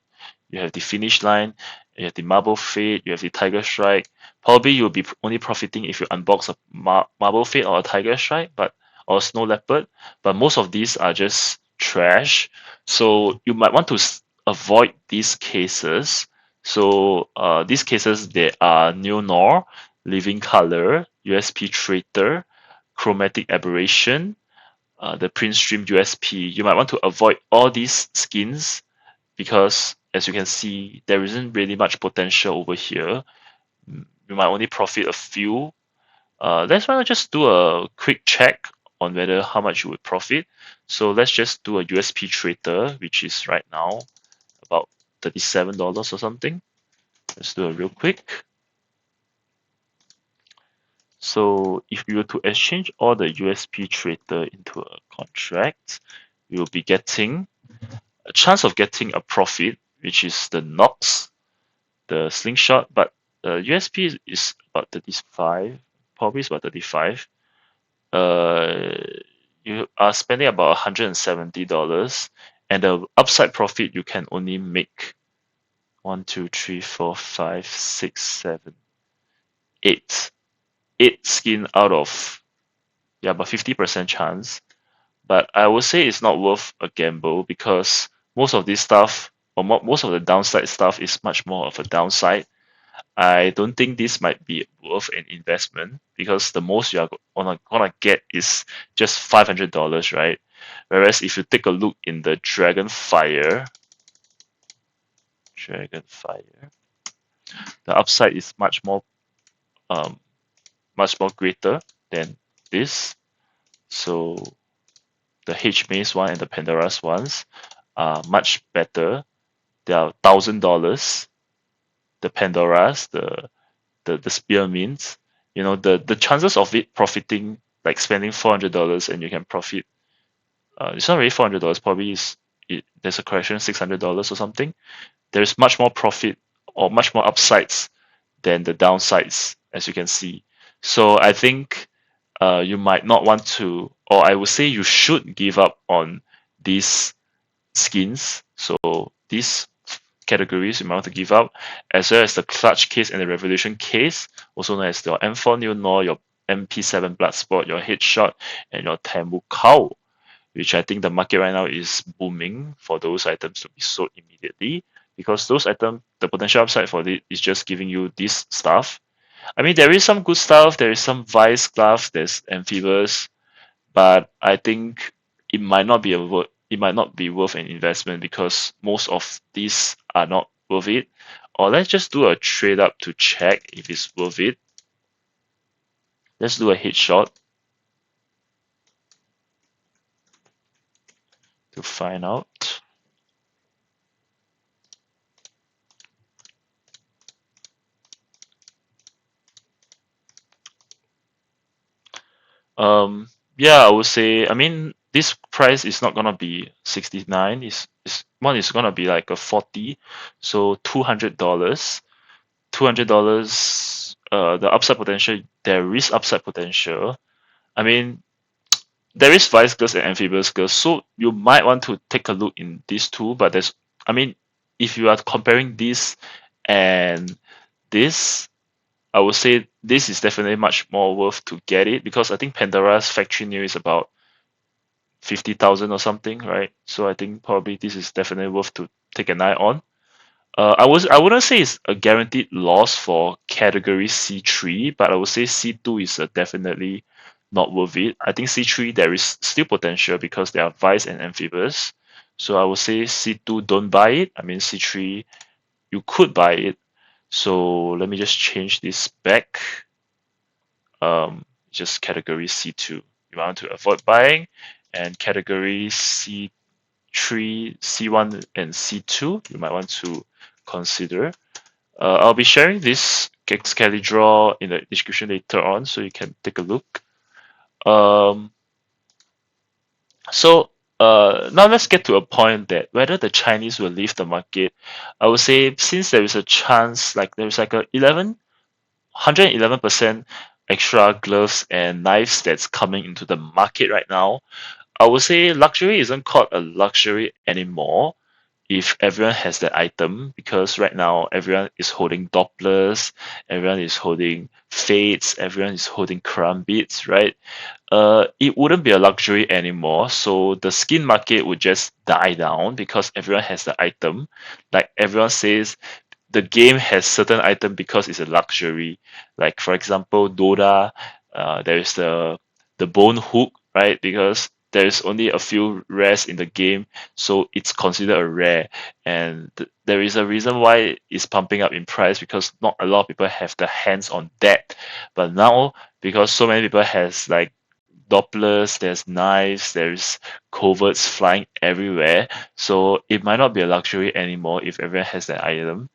you have the Finish Line, you have the Marble Fate, you have the Tiger Strike. Probably you'll be only profiting if you unbox a Marble Fate or a Tiger Strike, but or Snow Leopard. But most of these are just trash. So you might want to avoid these cases. So these cases they are Neo Nor, Living Color, USP Traitor, Chromatic Aberration, the Prince Stream USP. You might want to avoid all these skins because as you can see, there isn't really much potential over here. You might only profit a few. Let's why not just do a quick check on whether how much you would profit. So let's just do a USP trader, which is right now about $37 or something. Let's do a real quick. So if we were to exchange all the USP trader into a contract, we will be getting a chance of getting a profit, which is the Nox, the Slingshot, but USP is about 35, probably is about 35. Uh, you are spending about $170, and the upside profit you can only make 1, 2, 3, 4, 5, 6, 7, 8. 8 skin out of about 50% chance. But I would say it's not worth a gamble because most of this stuff or most of the downside stuff is much more of a downside. I don't think this might be worth an investment because the most you are gonna get is just $500, right? Whereas if you take a look in the Dragonfire, the upside is um much more greater than this. So the H Maze one and the Pandora's ones are much better. They are $1,000. The Pandora's, the spear means, the chances of it profiting, like spending $400 and you can profit, it's not really $400, probably there's a correction, $600 or something. There's much more profit or much more upsides than the downsides, as you can see. So I think you might not want to, or I would say you should give up on these skins. So these categories you might want to give up, as well as the clutch case and the revolution case, also known as your M4 Neo Nor, your MP7 Bloodsport, your headshot, and your Tamu Cow, which I think the market right now is booming for those items to be sold immediately because those items, the potential upside for it is just giving you this stuff. I mean, there is some good stuff, there is some Vice stuff, there's Amphibious, but I think it might not be worth an investment because most of these are not worth it. Or let's just do a trade up to check if it's worth it. Let's do a headshot to find out. Yeah, I would say, I mean, this price is not gonna be 69. Is one is gonna be like a 40, so $200. $200. The upside potential. There is upside potential. I mean, there is vice girls and amphibious girls, so you might want to take a look in these two. But I mean, if you are comparing this and this, I would say this is definitely much more worth to get it because I think Pandora's factory new is about 50,000 or something, right? So I think probably this is definitely worth to take an eye on. I wouldn't say it's a guaranteed loss for category C3, but I would say C2 is definitely not worth it. I think C3 there is still potential because there are vice and amphibious. So I would say C2 don't buy it. I mean C3 you could buy it. So let me just change this back. Just category C2. You want to avoid buying, and category C3, C1, and C2 you might want to consider. I'll be sharing this Kelly draw in the description later on, so you can take a look. Um, so now let's get to a point that whether the Chinese will leave the market. I would say since there is a chance, like there's like a 111% extra gloves and knives that's coming into the market right now. I would say luxury isn't called a luxury anymore if everyone has that item, because right now everyone is holding Dopplers, everyone is holding Fates, everyone is holding Karambits, right? It wouldn't be a luxury anymore. So the skin market would just die down because everyone has the item. Like everyone says, the game has certain item because it's a luxury. Like for example, Dota, there is the bone hook, right? Because there's only a few rares in the game, so it's considered a rare. And there is a reason why it's pumping up in price because not a lot of people have the hands on that. But now, because so many people has like Dopplers, there's knives, there's coverts flying everywhere. So it might not be a luxury anymore if everyone has that item.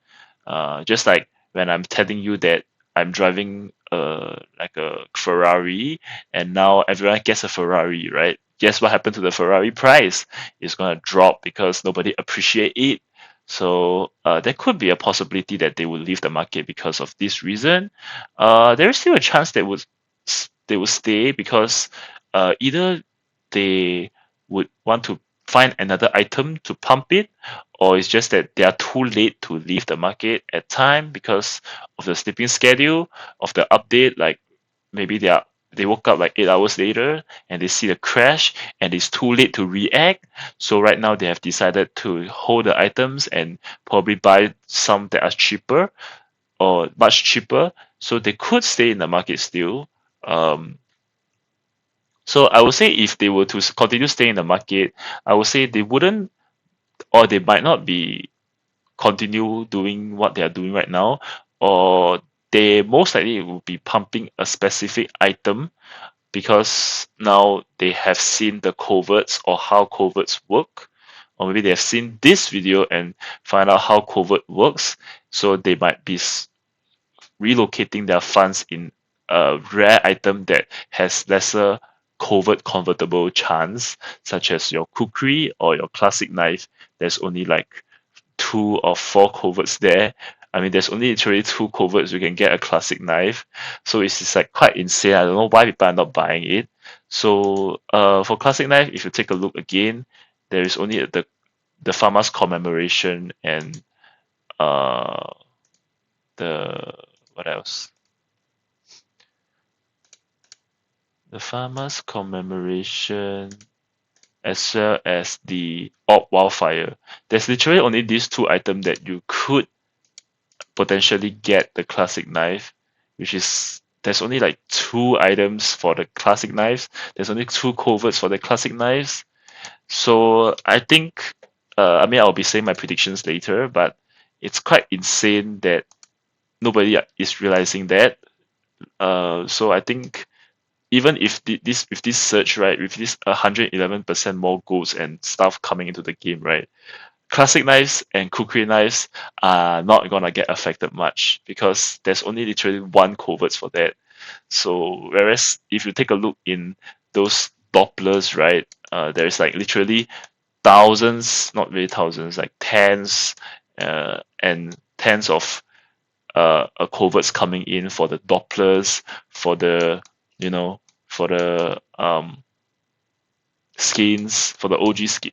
Just like when I'm telling you that I'm driving like a Ferrari and now everyone gets a Ferrari, right? Guess what happened to the Ferrari price? It's gonna drop because nobody appreciate it. So there could be a possibility that they will leave the market because of this reason. There is still a chance they would stay because either they would want to find another item to pump it, or it's just that they are too late to leave the market at time because of the sleeping schedule of the update. Like maybe they woke up like 8 hours later and they see the crash and it's too late to react. So right now they have decided to hold the items and probably buy some that are cheaper or much cheaper. So they could stay in the market still. Um, so I would say if they were to continue staying in the market, I would say they wouldn't or they might not be continue doing what they are doing right now, or they most likely will be pumping a specific item because now they have seen the coverts or how coverts work, or maybe they have seen this video and find out how covert works, so they might be relocating their funds in a rare item that has lesser covert convertible chance, such as your kukri or your classic knife. There's only like 2 or 4 coverts there. I mean, there's only literally 2 coverts you can get a classic knife, so it's just like quite insane. I don't know why people are not buying it. So, for classic knife, if you take a look again, there is only the farmer's commemoration and uh the what else? The farmer's commemoration as well as the orb wildfire. There's literally only these 2 items that you could potentially get the classic knife, which is there's only like 2 items for the classic knives. There's only 2 coverts for the classic knives. So I think, I mean, I'll be saying my predictions later, but it's quite insane that nobody is realizing that. So I think even if this with this surge, right, with this 111% more golds and stuff coming into the game, right, classic knives and kukri knives are not gonna get affected much because there's only literally 1 coverts for that. So whereas if you take a look in those Dopplers, right, there's like literally thousands, not really thousands, like tens and tens of coverts coming in for the Dopplers, for the you know for the skins, for the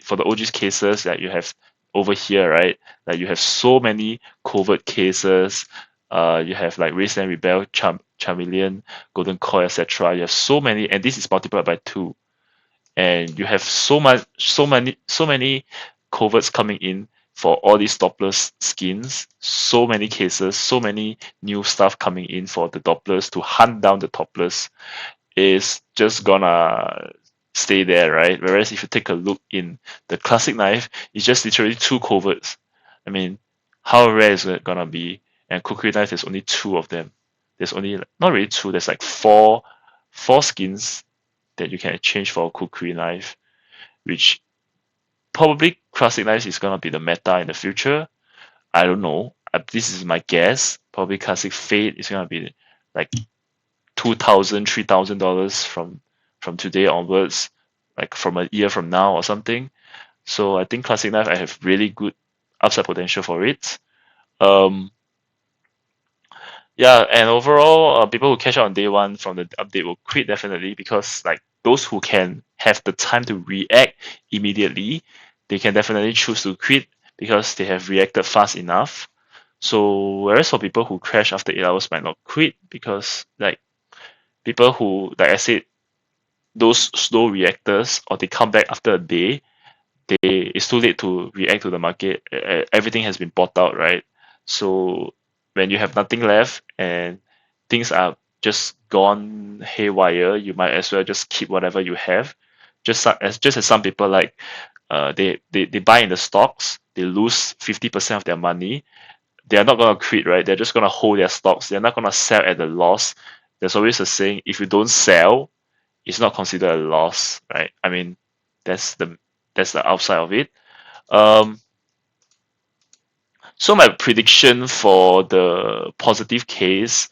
for the OG cases that you have over here, right? Like you have so many covert cases. You have like Race and Rebel, Charmeleon, Golden Coil, etc. You have so many, and this is multiplied by 2. And you have so many coverts coming in for all these Dopplers skins, so many cases, so many new stuff coming in for the Dopplers to hunt down the Topplers is just gonna stay there, right? Whereas if you take a look in the classic knife, it's just literally 2 coverts. I mean, how rare is it gonna be? And kukri knife, there's only 2 of them. There's only not really 2. There's like four skins that you can exchange for a kukri knife, which probably classic knives is gonna be the meta in the future. I don't know. this is my guess. Probably classic fade is gonna be like $2,000, $3,000 from today onwards, like from a year from now or something. So I think classic knife I have really good upside potential for it. Um, yeah, and overall, people who catch out on day one from the update will quit definitely, because like those who can have the time to react immediately, they can definitely choose to quit because they have reacted fast enough. So whereas for people who crash after 8 hours might not quit, because like people who, like I said, those slow reactors, or they come back after a day, it's too late to react to the market. Everything has been bought out, right? So when you have nothing left and things are just gone haywire, you might as well just keep whatever you have. Just as some people, like they buy in the stocks, they lose 50% of their money. They are not gonna quit, right? They're just gonna hold their stocks. They're not gonna sell at a loss. There's always a saying: if you don't sell, it's not considered a loss, right? I mean, that's the that's the outside of it. Um, so my prediction for the positive case,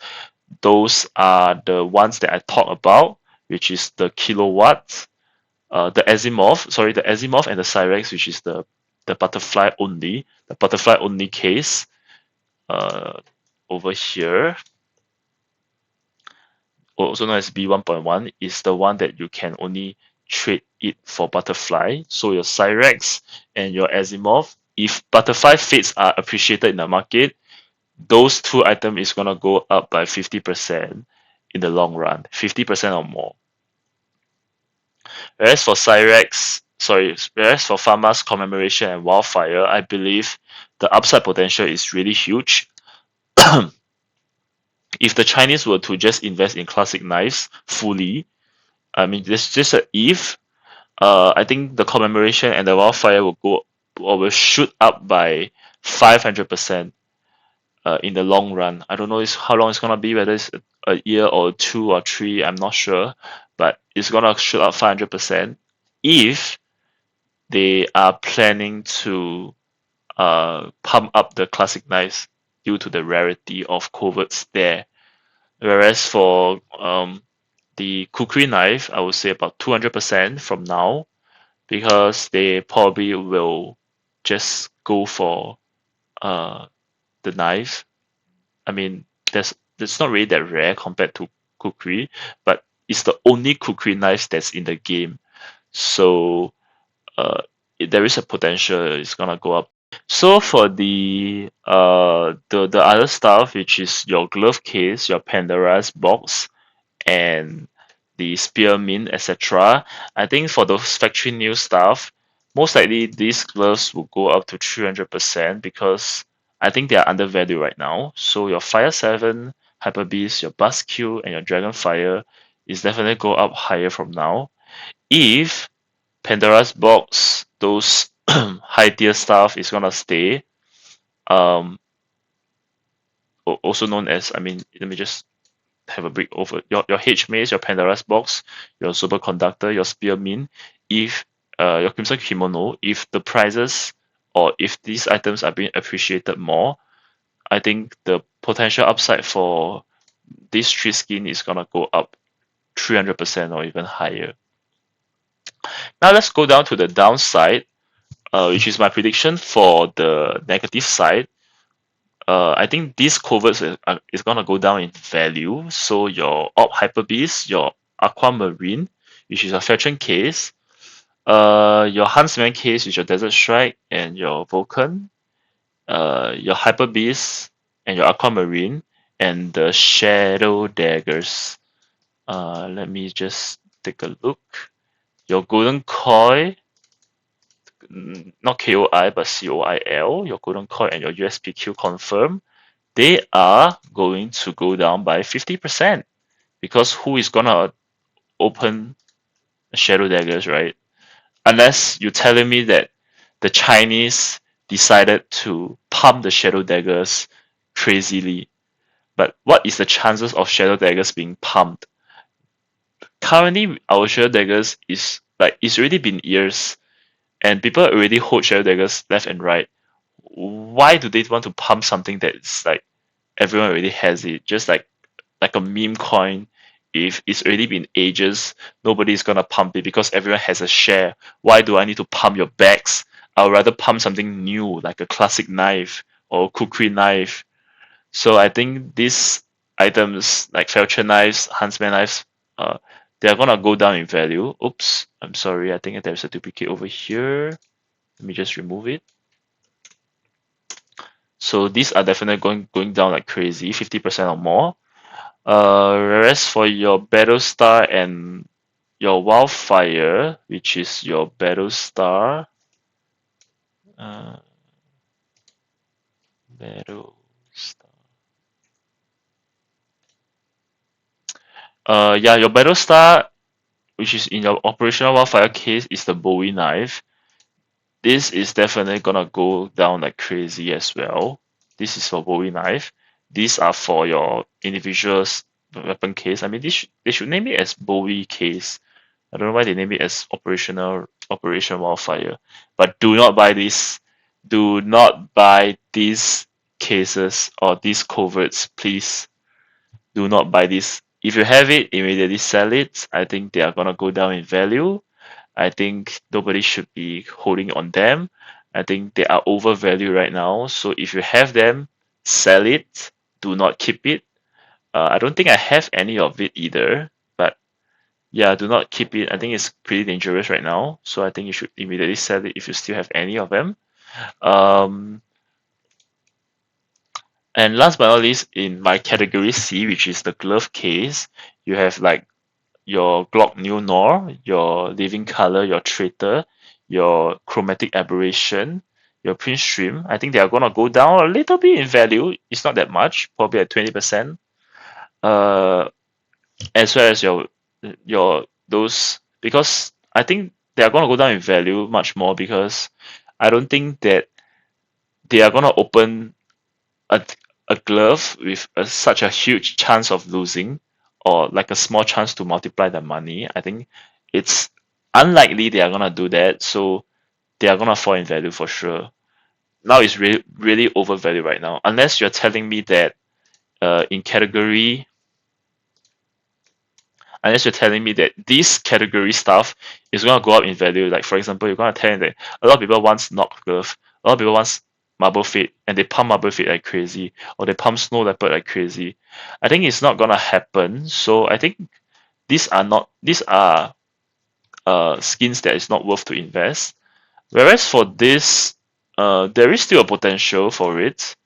those are the ones that I talked about, which is the kilowatts, the Asimov and the Cyrex, which is the butterfly only case. Uh, over here, also known as B1.1, is the one that you can only trade it for butterfly. So your Cyrex and your Asimov, if butterfly fades are appreciated in the market, those two items is gonna go up by 50% in the long run, 50% or more. Whereas for Pharma's commemoration and wildfire, I believe the upside potential is really huge. If the Chinese were to just invest in classic knives fully, I mean, this just a if. I think the commemoration and the wildfire will go or will shoot up by 500% in the long run. I don't know how long it's gonna be, whether it's a year or two or three. I'm not sure, but it's gonna shoot up 500% if they are planning to pump up the classic knives due to the rarity of coverts there. Whereas for the kukri knife, I would say about 200% from now, because they probably will just go for uh, the knife. I mean, that's not really that rare compared to kukri, but it's the only kukri knife that's in the game. So there is a potential it's gonna go up. So for the other stuff, which is your glove case, your Pandora's box, and the spearmint, etc. I think for those factory new stuff, most likely these gloves will go up to 300%, because I think they are undervalued right now. So your Fire 7, Hyper Beast, your Buzzkill, and your Dragonfire is definitely go up higher from now. If Pandora's box, those high tier stuff is gonna stay, um, also known as, I mean, let me just have a break over your H maze, your Pandora's box, your superconductor, your spearmint, if your crimson kimono, if the prices or if these items are being appreciated more, I think the potential upside for this three skin is gonna go up 300% or even higher. Now let's go down to the downside, which is my prediction for the negative side. I think these coverts is gonna go down in value. So your Orb Hyper Beast, your Aquamarine, which is a Veteran case, your Huntsman case, which is your Desert Strike, and your Vulcan, your Hyper Beast, and your Aquamarine, and the Shadow Daggers. Let me just take a look. Your Golden Koi, not KOI but COIL, your Golden Koi and your USPQ confirm, they are going to go down by 50%, because who is gonna open Shadow Daggers, right? Unless you're telling me that the Chinese decided to pump the Shadow Daggers crazily. But what is the chances of Shadow Daggers being pumped? Currently, our Shadow Daggers it's already been years, and people already hold Shadow Daggers left and right. why do they want to pump something that's like everyone already has it? Just like a meme coin. If it's already been ages, nobody's gonna pump it because everyone has a share. Why do I need to pump your bags? I'd rather pump something new, like a classic knife or kukri knife. So I think these items like Felcher knives, Huntsman knives, uh, they're gonna go down in value. Oops, I'm sorry. I think there's a duplicate over here. Let me just remove it. So these are definitely going down like crazy, 50% or more. Whereas for your Battlestar and your Wildfire, which is your Battlestar, uh, Battlestar. Yeah, your Battlestar, which is in your operational Wildfire case, is the Bowie knife. This is definitely gonna go down like crazy as well. This is for Bowie knife. These are for your individuals weapon case. I mean, they should name it as Bowie case. I don't know why they name it as Operation Wildfire. But do not buy this. Do not buy these cases or these coverts, please. Do not buy this. If you have it, immediately sell it. I think they are gonna go down in value. I think nobody should be holding on them. I think they are overvalued right now. So if you have them, sell it. Do not keep it. I don't think I have any of it either. But yeah, do not keep it. I think it's pretty dangerous right now. So I think you should immediately sell it if you still have any of them. Um, and last but not least, in my category C, which is the glove case, you have like your Glock New Nor, your Living Color, your Traitor, your Chromatic Aberration, your Prince Stream. I think they are gonna go down a little bit in value. It's not that much, probably at 20%. Uh, as well as your those, because I think they are gonna go down in value much more because I don't think that they are gonna open a a glove with such a huge chance of losing or like a small chance to multiply the money. I think it's unlikely they are gonna do that, so they are gonna fall in value for sure. Now it's really overvalued right now, unless you're telling me that in category unless you're telling me that this category stuff is going to go up in value. Like, for example, you're going to tell me that a lot of people wants Knock Glove, a lot of people wants Marble Fate, and they pump Marble Fate like crazy, or they pump Snow Leopard like crazy. I think it's not going to happen. So I think these are skins that is not worth to invest. Whereas for this, there is still a potential for it.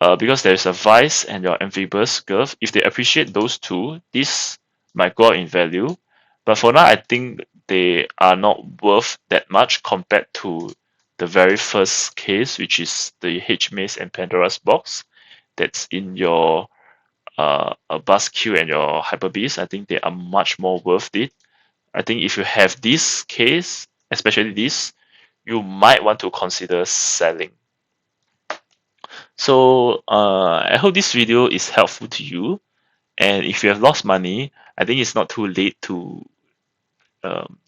Because there's a Vice and your Amphibious Curve. If they appreciate those two, this might go up in value. But for now, I think they are not worth that much compared to the very first case, which is the H Maze and Pandora's Box. That's in your Buzz Q and your Hyper Beast. I think they are much more worth it. I think if you have this case, especially this, you might want to consider selling. So I hope this video is helpful to you. And if you have lost money, I think it's not too late to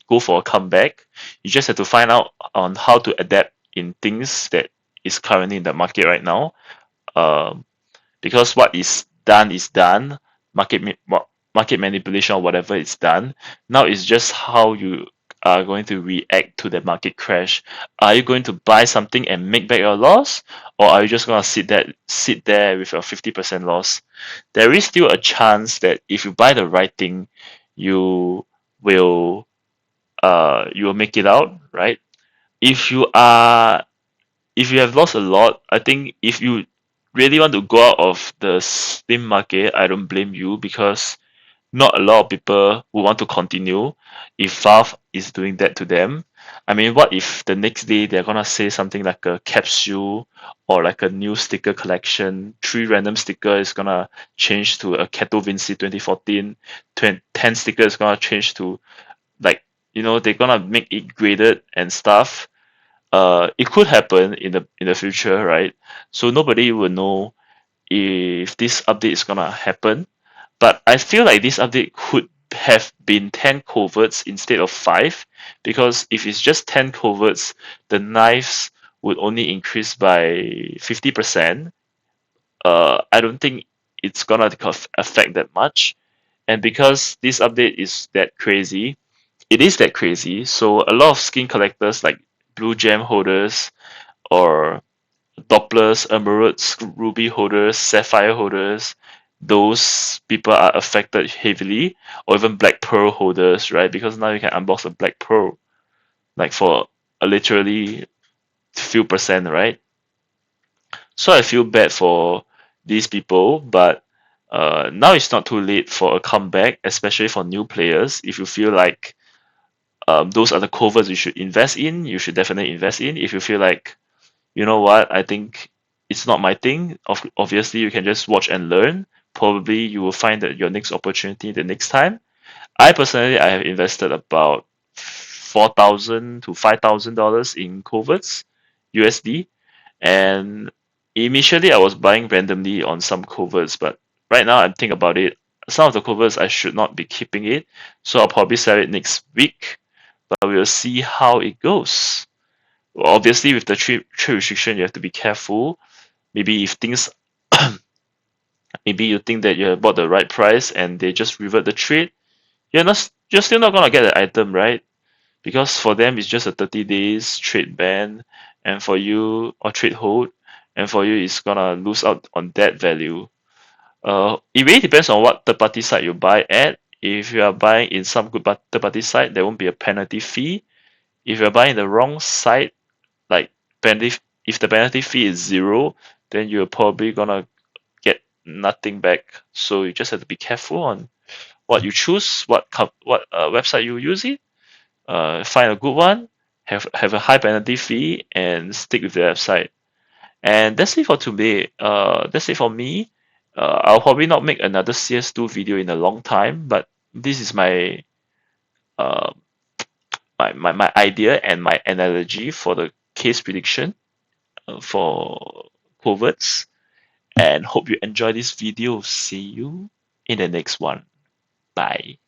go for a comeback. You just have to find out on how to adapt in things that is currently in the market right now. Um, because what is done. Market manipulation or whatever is done. Now it's just how you are going to react to the market crash. Are you going to buy something and make back your loss, or are you just gonna sit there with a 50% loss? There is still a chance that if you buy the right thing, you will you will make it out, right? If you are if you have lost a lot, I think if you really want to go out of the Steam market, I don't blame you because not a lot of people will want to continue if Valve is doing that to them. I mean, what if the next day they're gonna say something like a capsule or like a new sticker collection, 3 random sticker is gonna change to a Kato Vinci 2014, 10 sticker is gonna change to like, they're gonna make it graded and stuff. It could happen in the future, right? So nobody will know if this update is gonna happen. But I feel like this update could have been 10 coverts instead of 5, because if it's just 10 coverts, the knives would only increase by 50%, I don't think it's gonna affect that much. And because this update is that crazy, it is that crazy. So a lot of skin collectors like blue gem holders or Dopplers, emeralds, ruby holders, sapphire holders, those people are affected heavily, or even black pearl holders, right? Because now you can unbox a black pearl like for a literally few percent, right? So I feel bad for these people, but now it's not too late for a comeback, especially for new players. If you feel like those are the coverts you should invest in, you should definitely invest in. If you feel like, you know what, I think it's not my thing, obviously you can just watch and learn. Probably you will find that your next opportunity the next time. I personally, I have invested about 4,000 to $5,000 in coverts USD, and initially I was buying randomly on some coverts, but right now I'm thinking about it. Some of the coverts I should not be keeping it, so I'll probably sell it next week. But we'll see how it goes. Well, obviously, with the trade restriction, you have to be careful. Maybe if things, maybe you think that you have bought the right price and they just revert the trade, you're still not gonna get the item, right? Because for them it's just a 30 days trade ban, and for you or trade hold, and for you it's gonna lose out on that value. It really depends on what third party site you buy at. If you are buying in some good third party site, there won't be a penalty fee. If you're buying the wrong site, like penalty, if the penalty fee is zero, then you're probably gonna get nothing back. So you just have to be careful on what you choose, what website you use it. Find a good one, have a high penalty fee, and stick with the website. And that's it for today. That's it for me. I'll probably not make another CS2 video in a long time, but this is uh, my idea and my analogy for the case prediction for coverts. And hope you enjoy this video. See you in the next one. Bye.